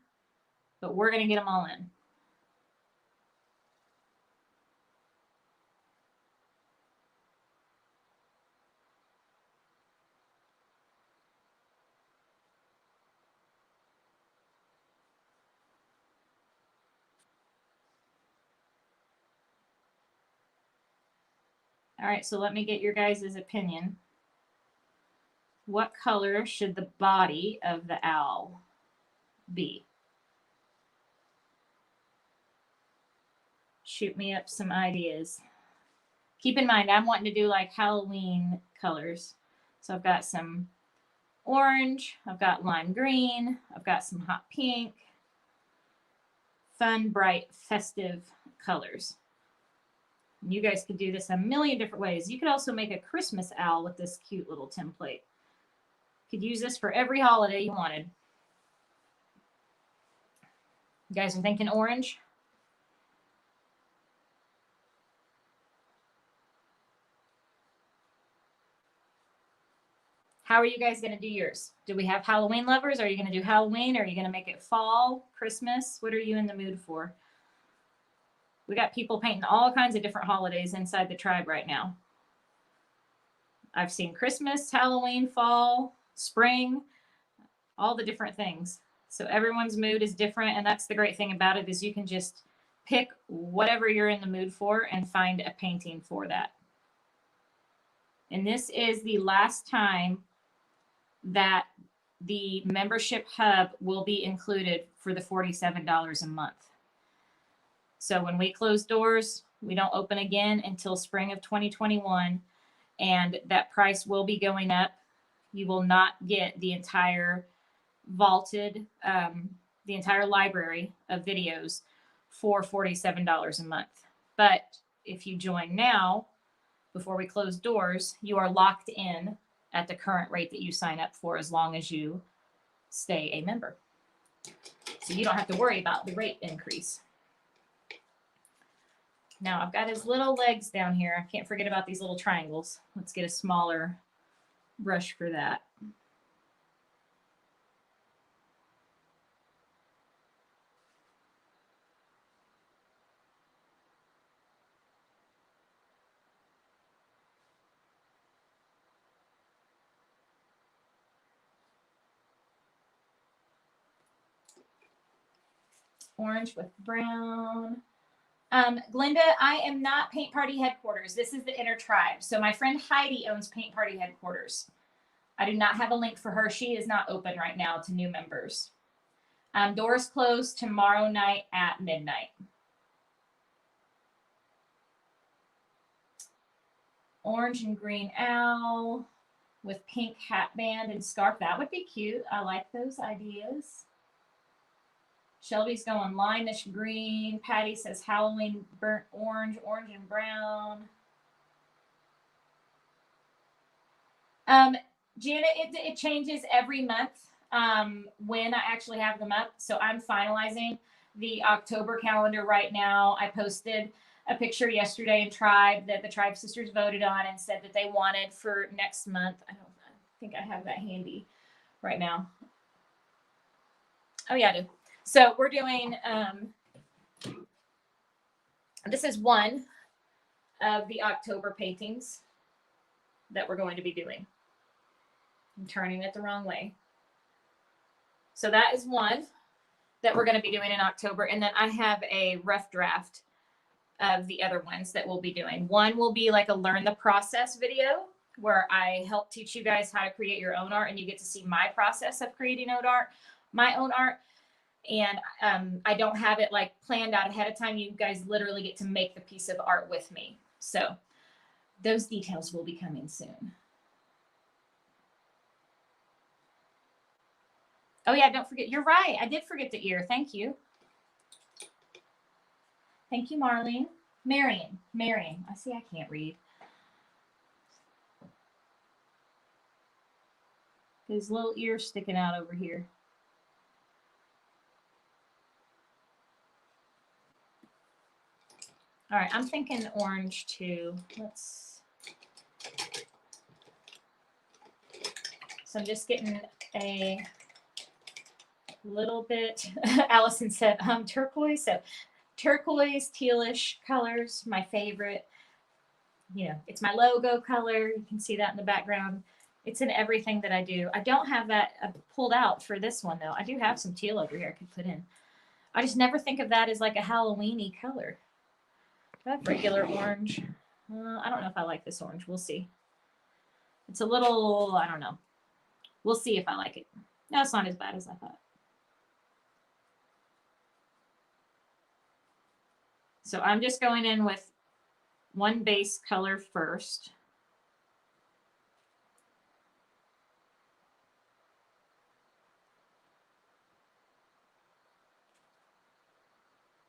but we're going to get them all in. All right, so let me get your guys' opinion. What color should the body of the owl be? Shoot me up some ideas. Keep in mind, I'm wanting to do like Halloween colors. So I've got some orange, I've got lime green, I've got some hot pink, fun, bright, festive colors. And you guys could do this a million different ways. You could also make a Christmas owl with this cute little template. You could use this for every holiday you wanted. You guys are thinking orange? How are you guys going to do yours? Do we have Halloween lovers? Are you going to do Halloween? Or are you going to make it fall, Christmas? What are you in the mood for? We got people painting all kinds of different holidays inside the tribe right now. I've seen Christmas, Halloween, fall, spring, all the different things. So everyone's mood is different. And that's the great thing about it is you can just pick whatever you're in the mood for and find a painting for that. And this is the last time that the membership hub will be included for the $47 a month. So when we close doors, we don't open again until spring of 2021, and that price will be going up. You will not get the entire vaulted, the entire library of videos for $47 a month. But if you join now, before we close doors, you are locked in at the current rate that you sign up for as long as you stay a member. So you don't have to worry about the rate increase. Now I've got his little legs down here. I can't forget about these little triangles. Let's get a smaller brush for that. Orange with brown. Glenda, I am not Paint Party Headquarters. This is the Inner Tribe. So my friend Heidi owns Paint Party Headquarters. I do not have a link for her. She is not open right now to new members. Doors close tomorrow night at midnight. Orange and green owl with pink hat band and scarf. That would be cute. I like those ideas. Shelby's going limeish green. Patty says Halloween burnt orange, orange and brown. Janet, it changes every month when I actually have them up. So I'm finalizing the October calendar right now. I posted a picture yesterday in Tribe that the Tribe Sisters voted on and said that they wanted for next month. I think I have that handy right now. Oh yeah, I do. So we're doing, this is one of the October paintings that we're going to be doing. I'm turning it the wrong way. So that is one that we're going to be doing in October. And then I have a rough draft of the other ones that we'll be doing. One will be like a learn the process video where I help teach you guys how to create your own art and you get to see my process of creating my own art. And I don't have it like planned out ahead of time. You guys literally get to make the piece of art with me. So those details will be coming soon. Oh yeah, don't forget. You're right. I did forget the ear. Thank you. Thank you, Marlene. Marion. I see I can't read. His little ear sticking out over here. All right, I'm thinking orange too. So I'm just getting a little bit. Allison said turquoise. So turquoise, tealish colors, my favorite. You know, it's my logo color. You can see that in the background. It's in everything that I do. I don't have that pulled out for this one though. I do have some teal over here I could put in. I just never think of that as like a Halloween-y color. I have regular orange. I don't know if I like this orange. We'll see. It's a little, I don't know. We'll see if I like it. No, it's not as bad as I thought. So I'm just going in with one base color first.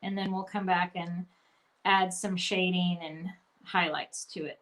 And then we'll come back and add some shading and highlights to it.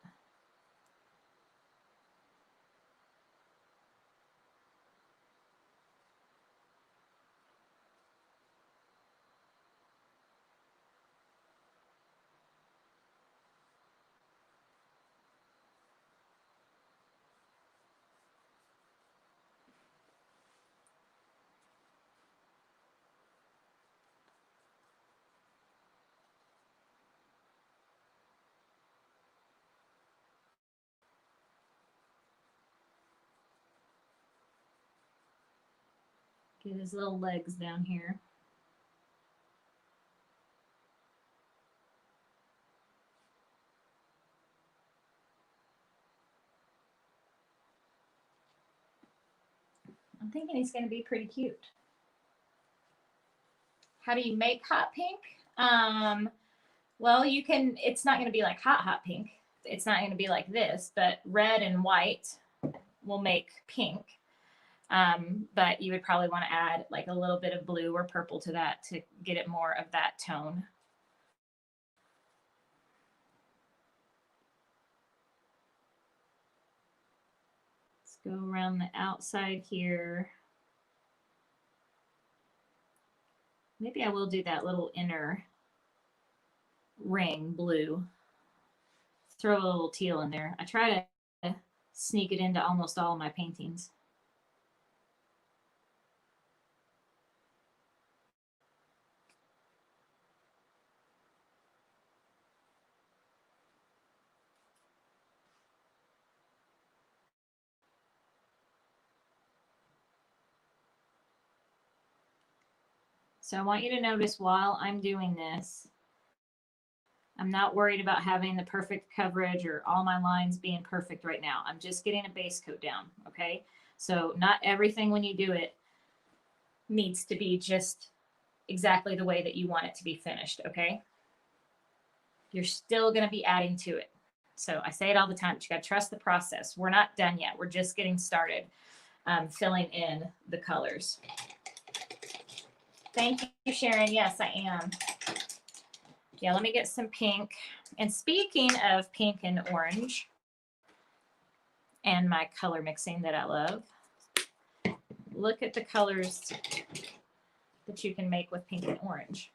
Get his little legs down here. I'm thinking he's going to be pretty cute. How do you make hot pink? Well, you can, it's not going to be like hot pink. It's not going to be like this, but red and white will make pink. But you would probably want to add like a little bit of blue or purple to that to get it more of that tone. Let's go around the outside here. Maybe I will do that little inner ring blue. Throw a little teal in there. I try to sneak it into almost all of my paintings. So I want you to notice while I'm doing this, I'm not worried about having the perfect coverage or all my lines being perfect right now. I'm just getting a base coat down, okay? So not everything when you do it needs to be just exactly the way that you want it to be finished, okay? You're still gonna be adding to it. So I say it all the time, but you gotta trust the process. We're not done yet. We're just getting started filling in the colors. Thank you, Sharon. Yes, I am. Yeah, let me get some pink. And speaking of pink and orange and my color mixing that I love, look at the colors that you can make with pink and orange.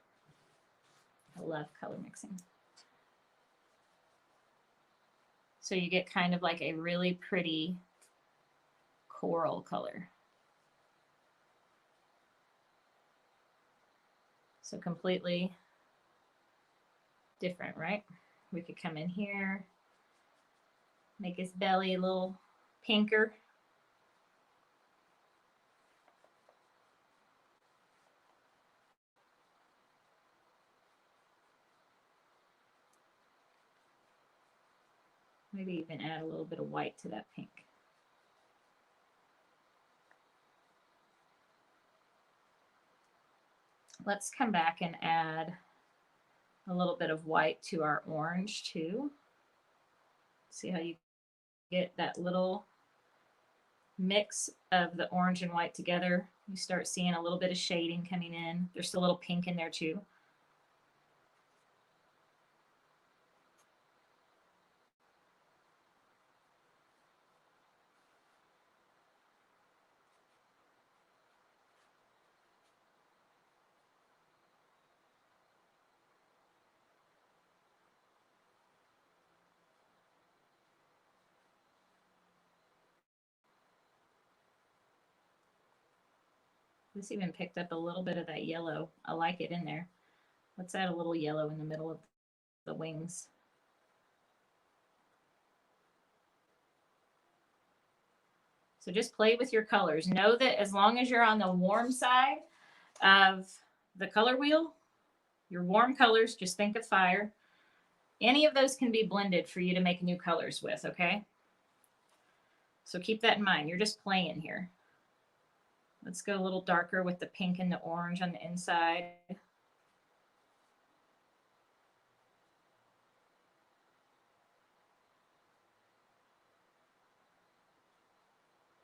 I love color mixing. So you get kind of like a really pretty coral color. So completely different, right? We could come in here, make his belly a little pinker. Maybe even add a little bit of white to that pink. Let's come back and add a little bit of white to our orange too. See how you get that little mix of the orange and white together. You start seeing a little bit of shading coming in. There's still a little pink in there too. This even picked up a little bit of that yellow. I like it in there. Let's add a little yellow in the middle of the wings. So just play with your colors. Know that as long as you're on the warm side of the color wheel, your warm colors, just think of fire. Any of those can be blended for you to make new colors with, okay? So keep that in mind. You're just playing here. Let's go a little darker with the pink and the orange on the inside.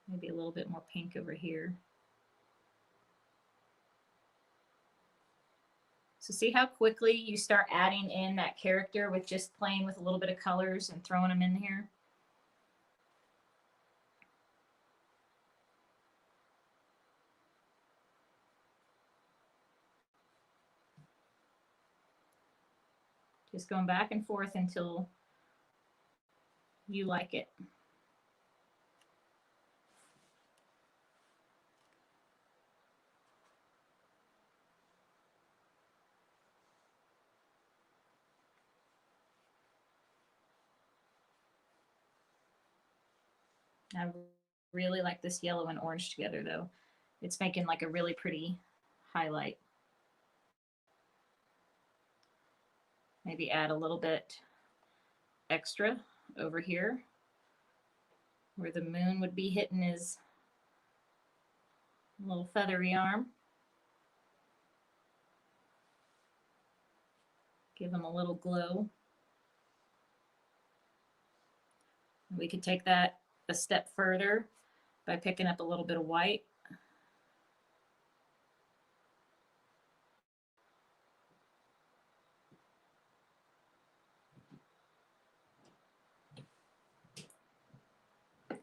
Maybe a little bit more pink over here. So see how quickly you start adding in that character with just playing with a little bit of colors and throwing them in here? Just going back and forth until you like it. I really like this yellow and orange together though. It's making like a really pretty highlight. Maybe add a little bit extra over here where the moon would be hitting his little feathery arm. Give him a little glow. We could take that a step further by picking up a little bit of white.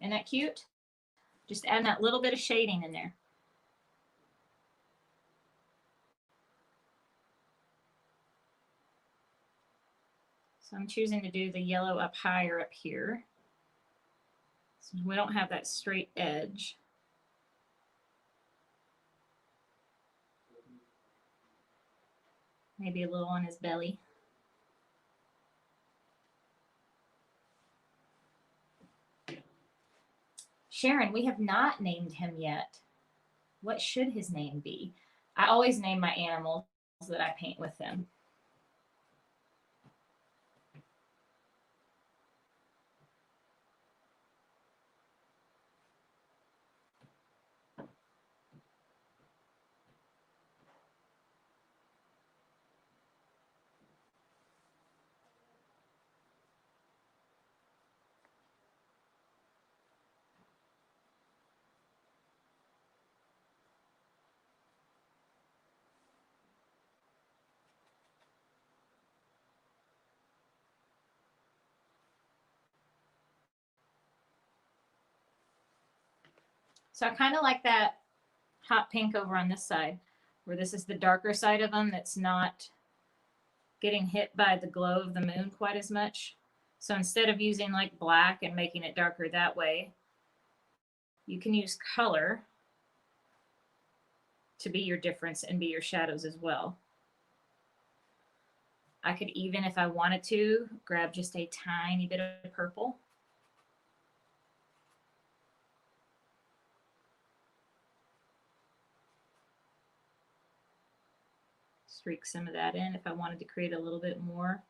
Isn't that cute? Just adding that little bit of shading in there. So I'm choosing to do the yellow up higher up here. So we don't have that straight edge. Maybe a little on his belly. Sharon, we have not named him yet. What should his name be? I always name my animals that I paint with them. So I kind of like that hot pink over on this side, where this is the darker side of them that's not getting hit by the glow of the moon quite as much. So instead of using like black and making it darker that way, you can use color to be your difference and be your shadows as well. I could even, if I wanted to, grab just a tiny bit of purple. Streak some of that in if I wanted to create a little bit more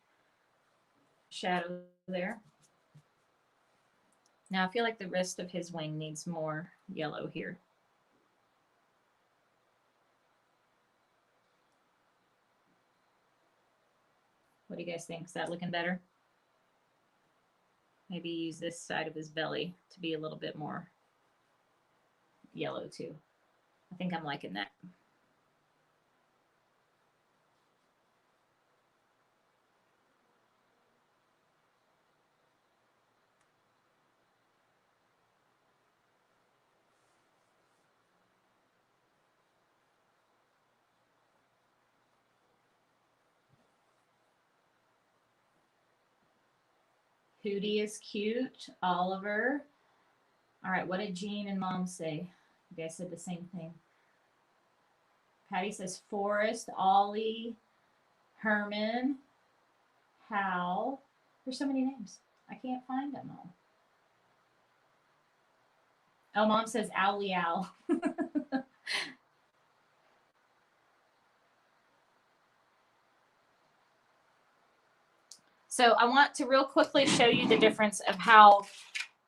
shadow there. Now I feel like the rest of his wing needs more yellow here. What do you guys think? Is that looking better? Maybe use this side of his belly to be a little bit more yellow too. I think I'm liking that. Hootie is cute. Oliver. All right, what did Jean and Mom say? You guys said the same thing. Patty says Forrest, Ollie, Herman, Hal. There's so many names. I can't find them all. Oh, Mom says Owly Owl. So I want to real quickly show you the difference of how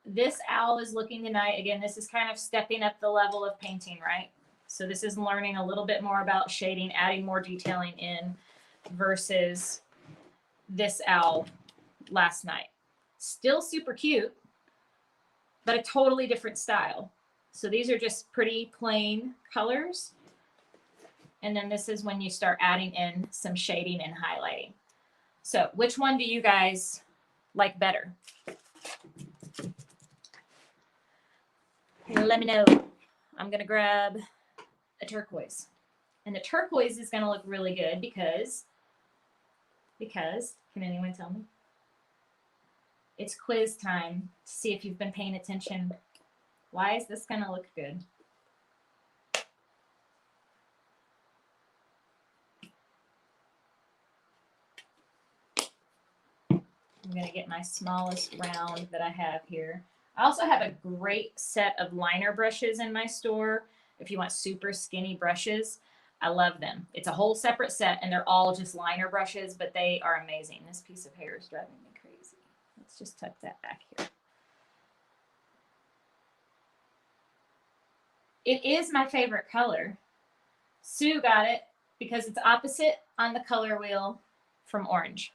this owl is looking tonight. Again, this is kind of stepping up the level of painting, right? So this is learning a little bit more about shading, adding more detailing in versus this owl last night. Still super cute, but a totally different style. So these are just pretty plain colors. And then this is when you start adding in some shading and highlighting. So which one do you guys like better? Let me know. I'm going to grab a turquoise. And the turquoise is going to look really good because, can anyone tell me? It's quiz time to see if you've been paying attention. Why is this going to look good? I'm going to get my smallest round that I have here. I also have a great set of liner brushes in my store. If you want super skinny brushes, I love them. It's a whole separate set and they're all just liner brushes, but they are amazing. This piece of hair is driving me crazy. Let's just tuck that back here. It is my favorite color. Sue got it because it's opposite on the color wheel from orange.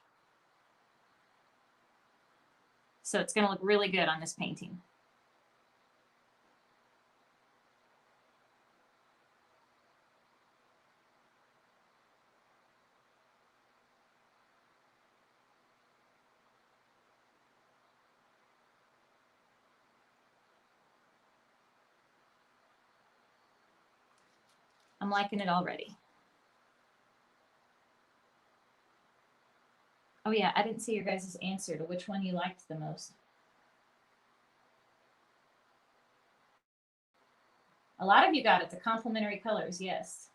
So it's going to look really good on this painting. I'm liking it already. Oh yeah, I didn't see your guys' answer to which one you liked the most. A lot of you got it, the complementary colors, yes.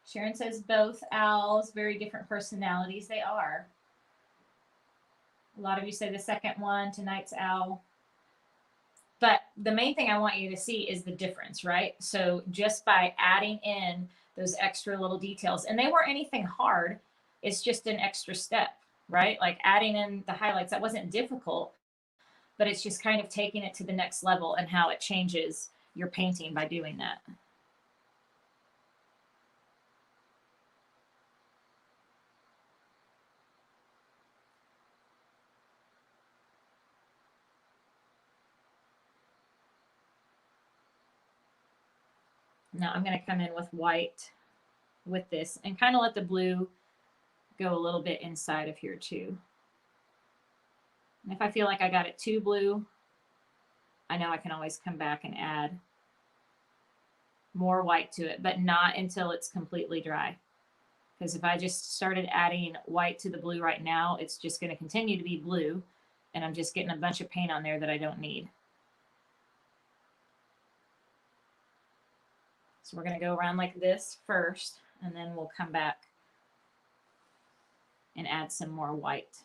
Sharon says both owls, very different personalities. They are. A lot of you say the second one, tonight's owl. But the main thing I want you to see is the difference, right? So just by adding in those extra little details, and they weren't anything hard, it's just an extra step, right? Like adding in the highlights, that wasn't difficult, but it's just kind of taking it to the next level and how it changes your painting by doing that. Now I'm going to come in with white with this and kind of let the blue go a little bit inside of here too. And if I feel like I got it too blue, I know I can always come back and add more white to it, but not until it's completely dry. Because if I just started adding white to the blue right now, it's just going to continue to be blue, and I'm just getting a bunch of paint on there that I don't need. So we're going to go around like this first, and then we'll come back and add some more white.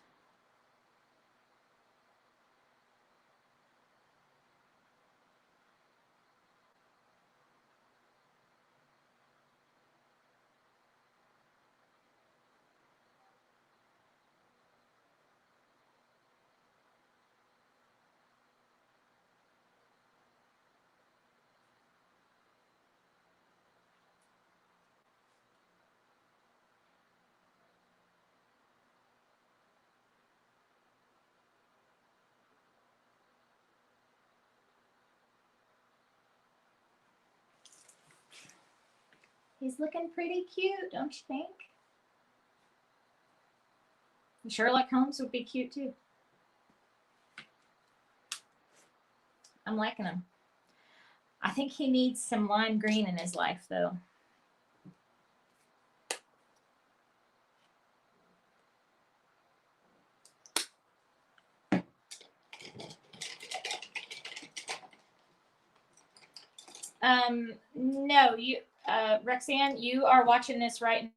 He's looking pretty cute, don't you think? Sherlock Holmes would be cute too. I'm liking him. I think he needs some lime green in his life though. No, Rexanne, you are watching this right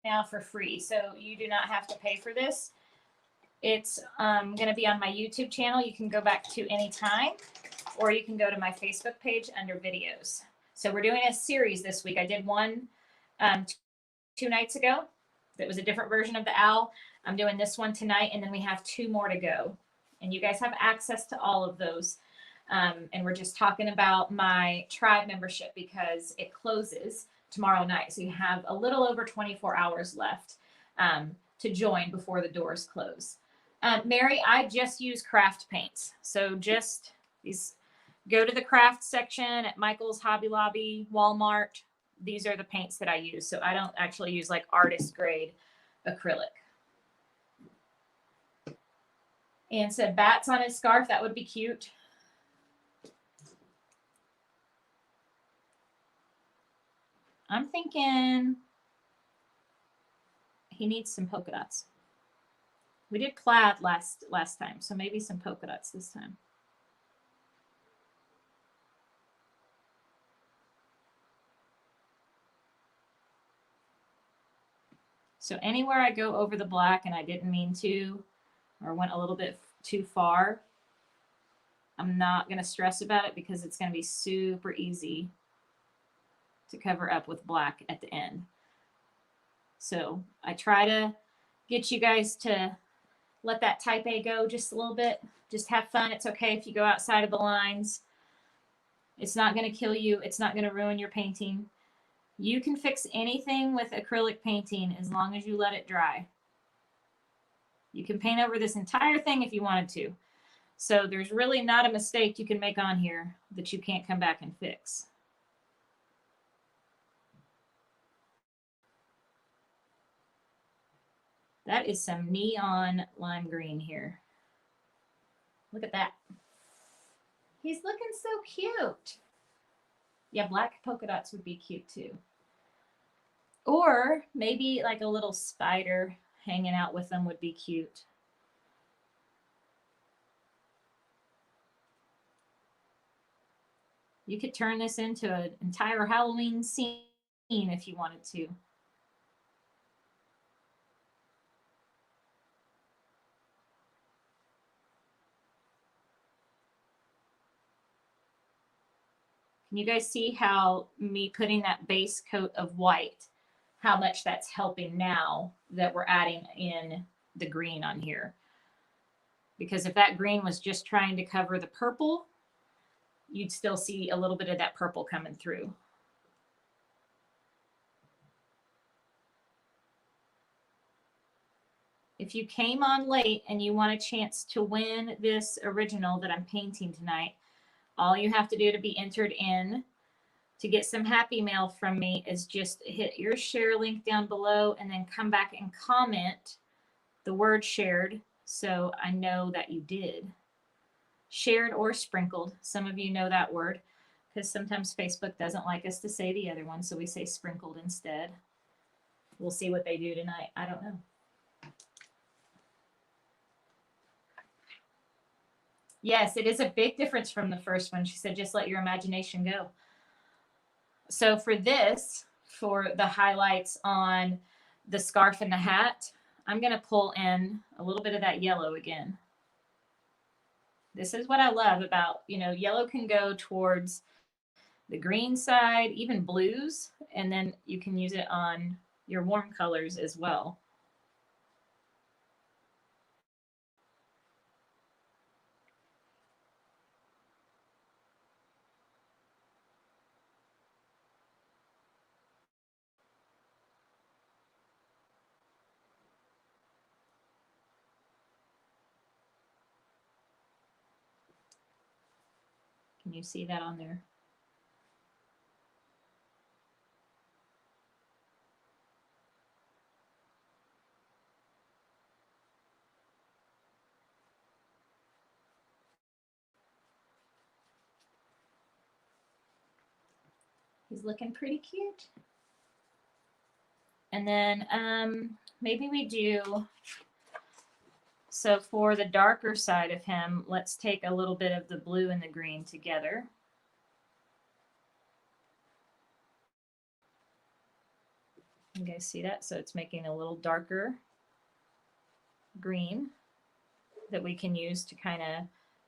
now for free, so you do not have to pay for this. It's going to be on my YouTube channel. You can go back to any time. or you can go to my Facebook page under videos. So we're doing a series this week. I did one 2 nights ago that was a different version of the owl. I'm doing this one tonight, and then we have 2 more to go. And you guys have access to all of those. And we're just talking about my tribe membership because it closes tomorrow night. So you have a little over 24 hours left to join before the doors close. Mary, I just use craft paints. So just these, go to the craft section at Michael's, Hobby Lobby, Walmart. These are the paints that I use. So I don't actually use like artist grade acrylic. And said bats on his scarf. That would be cute. I'm thinking he needs some polka dots. We did plaid last time, so maybe some polka dots this time. So anywhere I go over the black and I didn't mean to, or went a little bit too far, I'm not going to stress about it because it's going to be super easy to cover up with black at the end. So I try to get you guys to let that type A go just a little bit. Just have fun. It's okay if you go outside of the lines. It's not going to kill you. It's not going to ruin your painting. You can fix anything with acrylic painting as long as you let it dry. You can paint over this entire thing if you wanted to. So there's really not a mistake you can make on here that you can't come back and fix. That is some neon lime green here. Look at that. He's looking so cute. Yeah, black polka dots would be cute too. Or maybe like a little spider hanging out with them would be cute. You could turn this into an entire Halloween scene if you wanted to. Can you guys see how me putting that base coat of white, how much that's helping now that we're adding in the green on here? Because if that green was just trying to cover the purple, you'd still see a little bit of that purple coming through. If you came on late and you want a chance to win this original that I'm painting tonight, all you have to do to be entered in to get some happy mail from me is just hit your share link down below and then come back and comment the word shared so I know that you did. Shared or sprinkled. Some of you know that word because sometimes Facebook doesn't like us to say the other one, so we say sprinkled instead. We'll see what they do tonight. I don't know. Yes, it is a big difference from the first one. She said, just let your imagination go. So for this, for the highlights on the scarf and the hat, I'm going to pull in a little bit of that yellow again. This is what I love about, you know, yellow can go towards the green side, even blues, and then you can use it on your warm colors as well. Can you see that on there? He's looking pretty cute. And then maybe we do, so for the darker side of him, let's take a little bit of the blue and the green together. You guys see that? So it's making a little darker green that we can use to kind of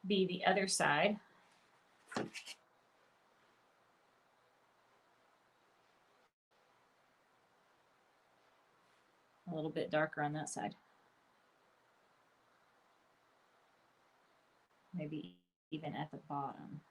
be the other side. A little bit darker on that side. Maybe even at the bottom.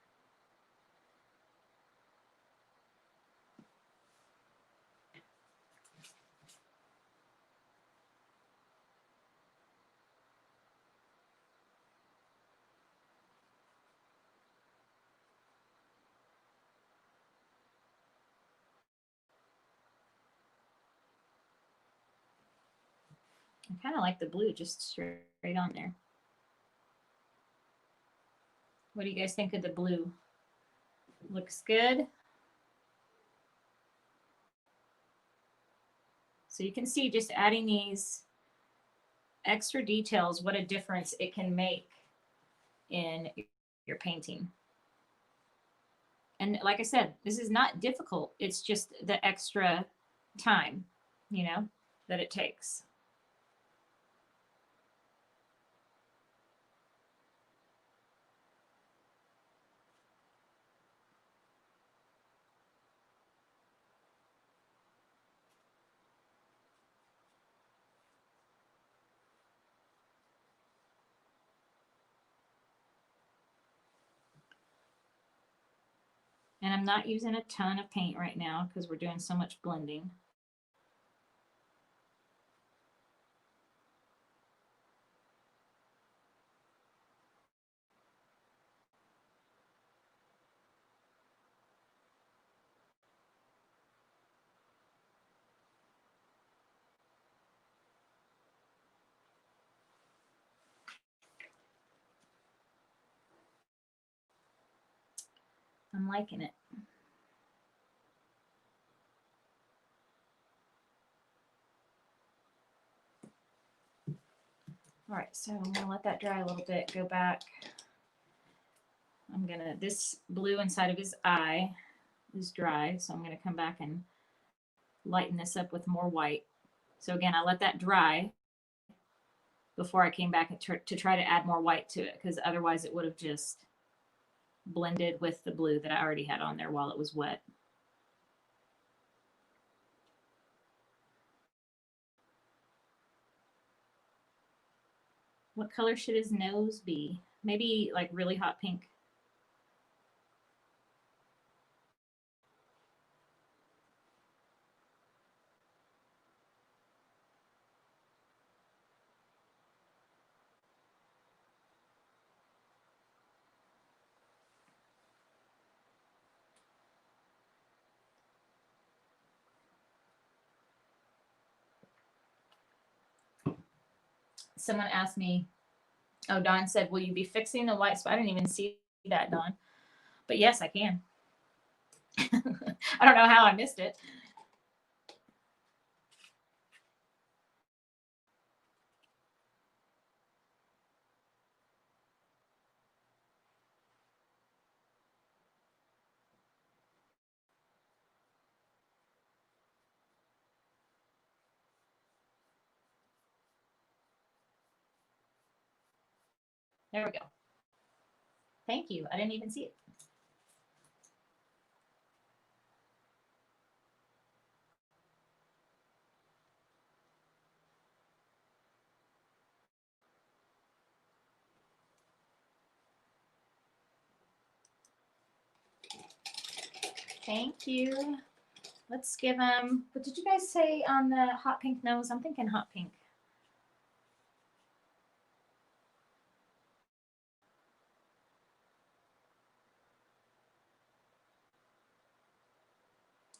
I kind of like the blue just straight on there. What do you guys think of the blue? Looks good. So you can see just adding these extra details, what a difference it can make in your painting. And like I said, this is not difficult. It's just the extra time, you know, that it takes. And I'm not using a ton of paint right now because we're doing so much blending. I'm liking it. All right, so I'm gonna let that dry a little bit, go back. I'm gonna, this blue inside of his eye is dry, so I'm gonna come back and lighten this up with more white. So again, I let that dry before I came back to try to add more white to it, because otherwise it would have just blended with the blue that I already had on there while it was wet. What color should his nose be? Maybe like really hot pink. Someone asked me, oh, Dawn said, will you be fixing the white spot? I didn't even see that, Dawn. But yes, I can. I don't know how I missed it. There we go. Thank you. I didn't even see it. Thank you. Let's give him, what did you guys say on the hot pink nose? I'm thinking hot pink.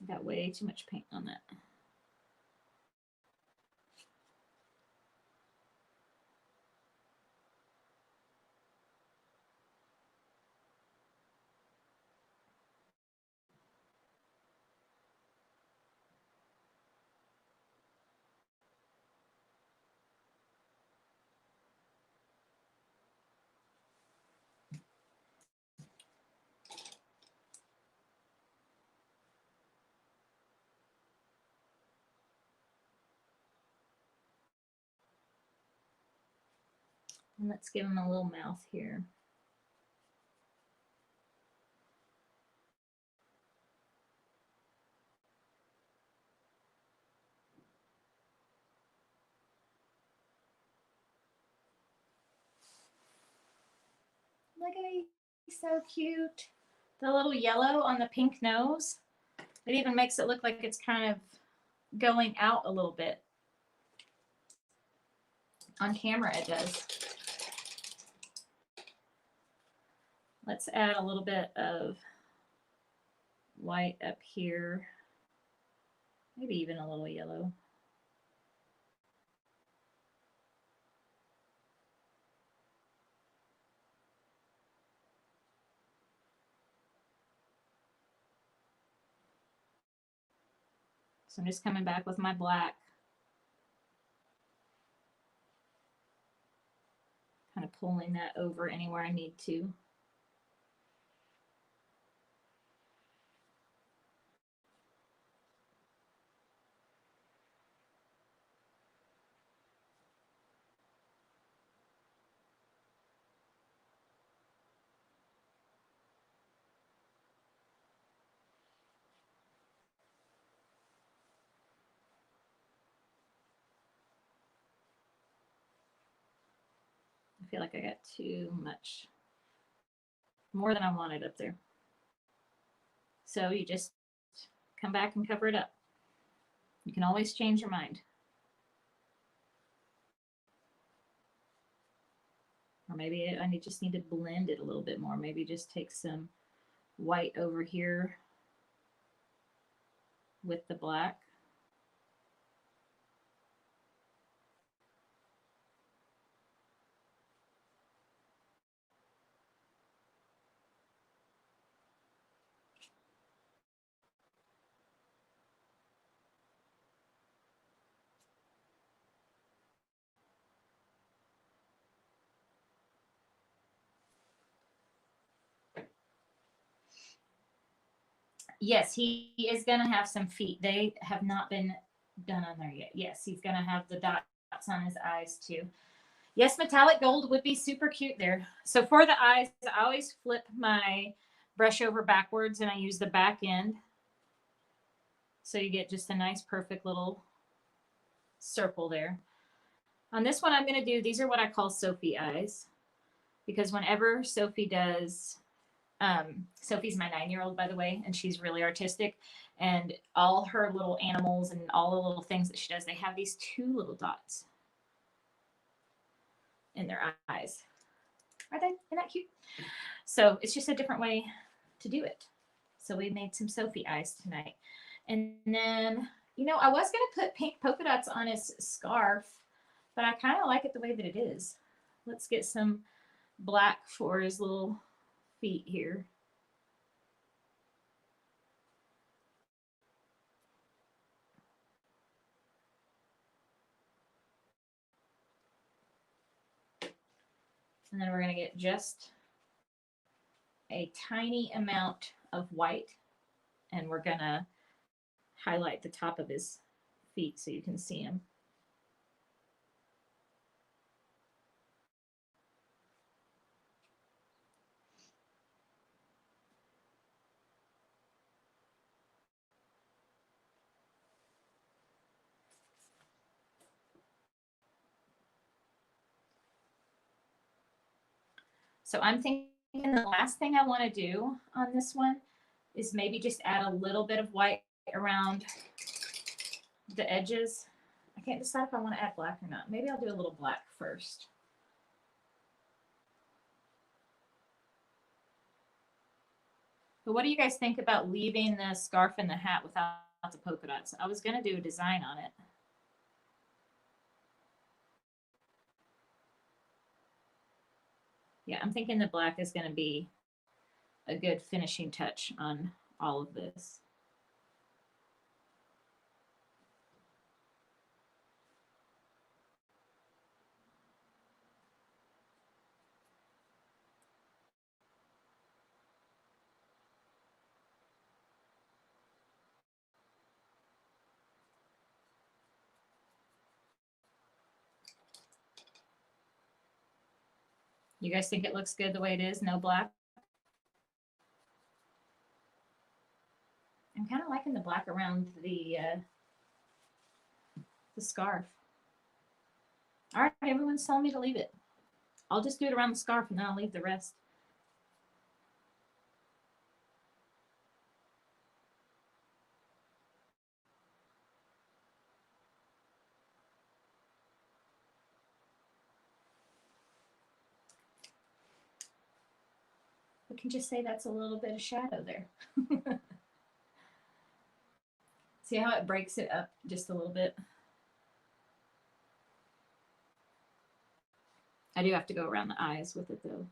I got way too much paint on that. And let's give him a little mouth here. Look at it, he's so cute. The little yellow on the pink nose, it even makes it look like it's kind of going out a little bit. On camera it does. Let's add a little bit of white up here. Maybe even a little yellow. So I'm just coming back with my black. Kind of pulling that over anywhere I need to. I feel like I got too much, more than I wanted up there. So you just come back and cover it up. You can always change your mind. Or maybe I just need to blend it a little bit more. Maybe just take some white over here with the black. Yes, he is going to have some feet. They have not been done on there yet. Yes, he's going to have the dots on his eyes too. Yes, metallic gold would be super cute there. So for the eyes, I always flip my brush over backwards and I use the back end. So you get just a nice, perfect little circle there. On this one, I'm going to do, these are what I call Sophie eyes. Because whenever Sophie does, Sophie's my 9-year-old, by the way, and she's really artistic. And all her little animals and all the little things that she does, they have these 2 little dots in their eyes. Are they? Isn't that cute? So it's just a different way to do it. So we made some Sophie eyes tonight. And then, you know, I was going to put pink polka dots on his scarf, but I kind of like it the way that it is. Let's get some black for his little feet here. And then we're going to get just a tiny amount of white, and we're going to highlight the top of his feet so you can see him. So I'm thinking the last thing I want to do on this one is maybe just add a little bit of white around the edges. I can't decide if I want to add black or not. Maybe I'll do a little black first. But what do you guys think about leaving the scarf and the hat without the polka dots? I was going to do a design on it. Yeah, I'm thinking the black is going to be a good finishing touch on all of this. You guys think it looks good the way it is? No black? I'm kind of liking the black around the scarf. All right, everyone's telling me to leave it. I'll just do it around the scarf and then I'll leave the rest. we can just say that's a little bit of shadow there. See how it breaks it up just a little bit? I do have to go around the eyes with it though.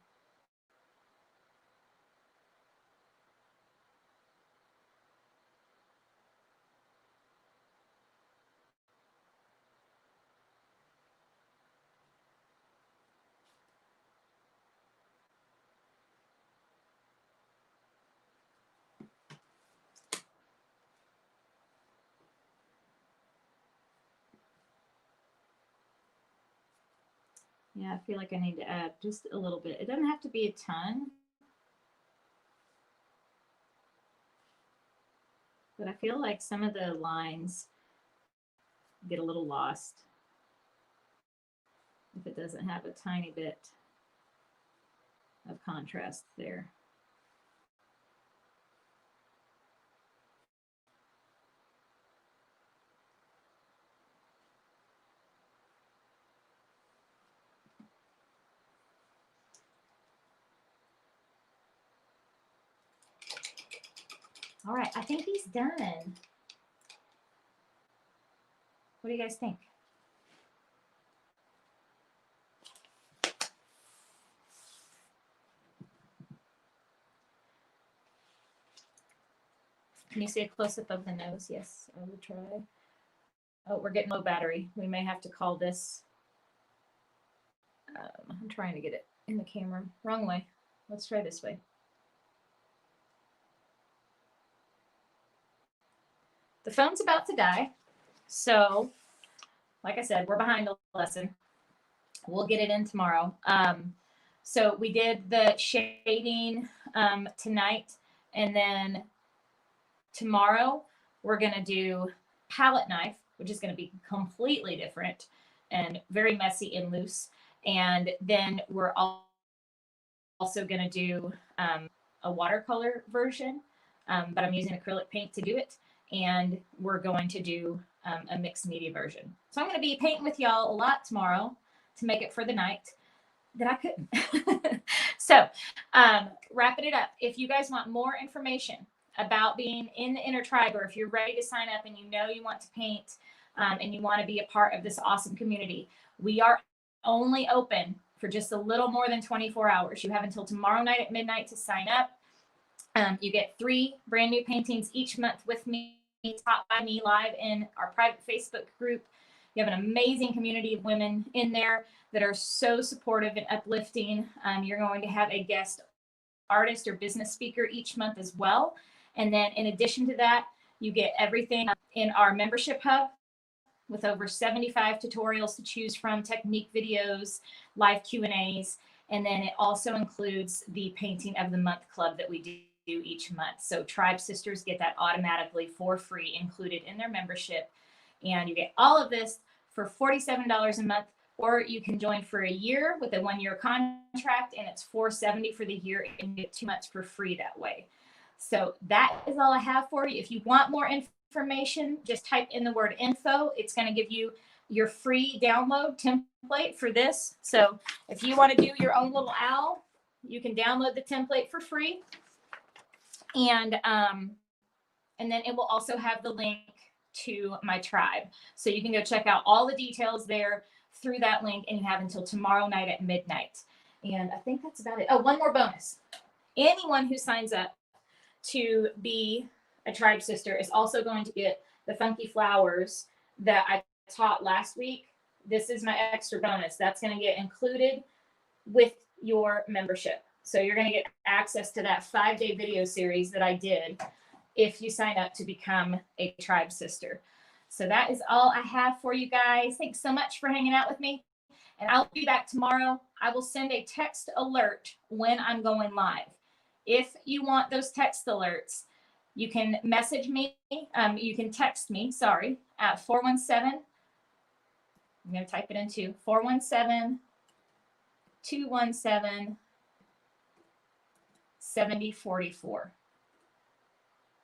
Yeah, I feel like I need to add just a little bit. It doesn't have to be a ton, but I feel like some of the lines get a little lost if it doesn't have a tiny bit of contrast there. All right, I think he's done. What do you guys think? Can you see a close-up of the nose? Yes, I will try. Oh, we're getting low battery. We may have to call this. I'm trying to get it in the camera. Wrong way. Let's try this way. The phone's about to die. So, like I said, we're behind a lesson. We'll get it in tomorrow. So we did the shading tonight, and then tomorrow we're going to do palette knife, which is going to be completely different and very messy and loose. And then we're also going to do a watercolor version, but I'm using acrylic paint to do it. And we're going to do a mixed media version. So I'm going to be painting with y'all a lot tomorrow to make it for the night that I couldn't. So wrapping it up, if you guys want more information about being in the inner tribe, or if you're ready to sign up and you know you want to paint and you want to be a part of this awesome community, we are only open for just a little more than 24 hours. You have until tomorrow night at midnight to sign up. You get 3 brand new paintings each month with me, taught by me live in our private Facebook group. You have an amazing community of women in there that are so supportive and uplifting. You're going to have a guest artist or business speaker each month as well. And then in addition to that, you get everything in our membership hub with over 75 tutorials to choose from, technique videos, live Q&As. And then it also includes the Painting of the Month Club that we do each month. So Tribe Sisters get that automatically for free included in their membership. And you get all of this for $47 a month, or you can join for a year with a 1-year contract, and it's $470 for the year, and you get 2 months for free that way. So that is all I have for you. If you want more information, just type in the word info. It's going to give you your free download template for this. So if you want to do your own little owl, you can download the template for free. And then it will also have the link to my tribe. So you can go check out all the details there through that link, and you have until tomorrow night at midnight. And I think that's about it. Oh, one more bonus. Anyone who signs up to be a tribe sister is also going to get the funky flowers that I taught last week. This is my extra bonus. That's going to get included with your membership. So you're going to get access to that 5-day video series that I did if you sign up to become a tribe sister. So that is all I have for you guys. Thanks so much for hanging out with me. And I'll be back tomorrow. I will send a text alert when I'm going live. If you want those text alerts, you can message me. You can text me, at 417. I'm going to type it in too. 417-217-7044.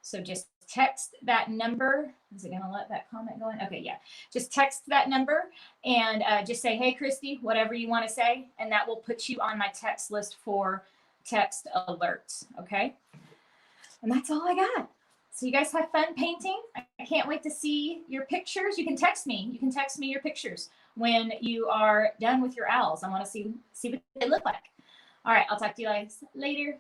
So just text that number. Is it going to let that comment go in? Okay, yeah. Just text that number and just say, hey, Christy, whatever you want to say. And that will put you on my text list for text alerts, okay? And that's all I got. So you guys have fun painting. I can't wait to see your pictures. You can text me. You can text me your pictures when you are done with your owls. I want to see what they look like. All right, I'll talk to you guys later.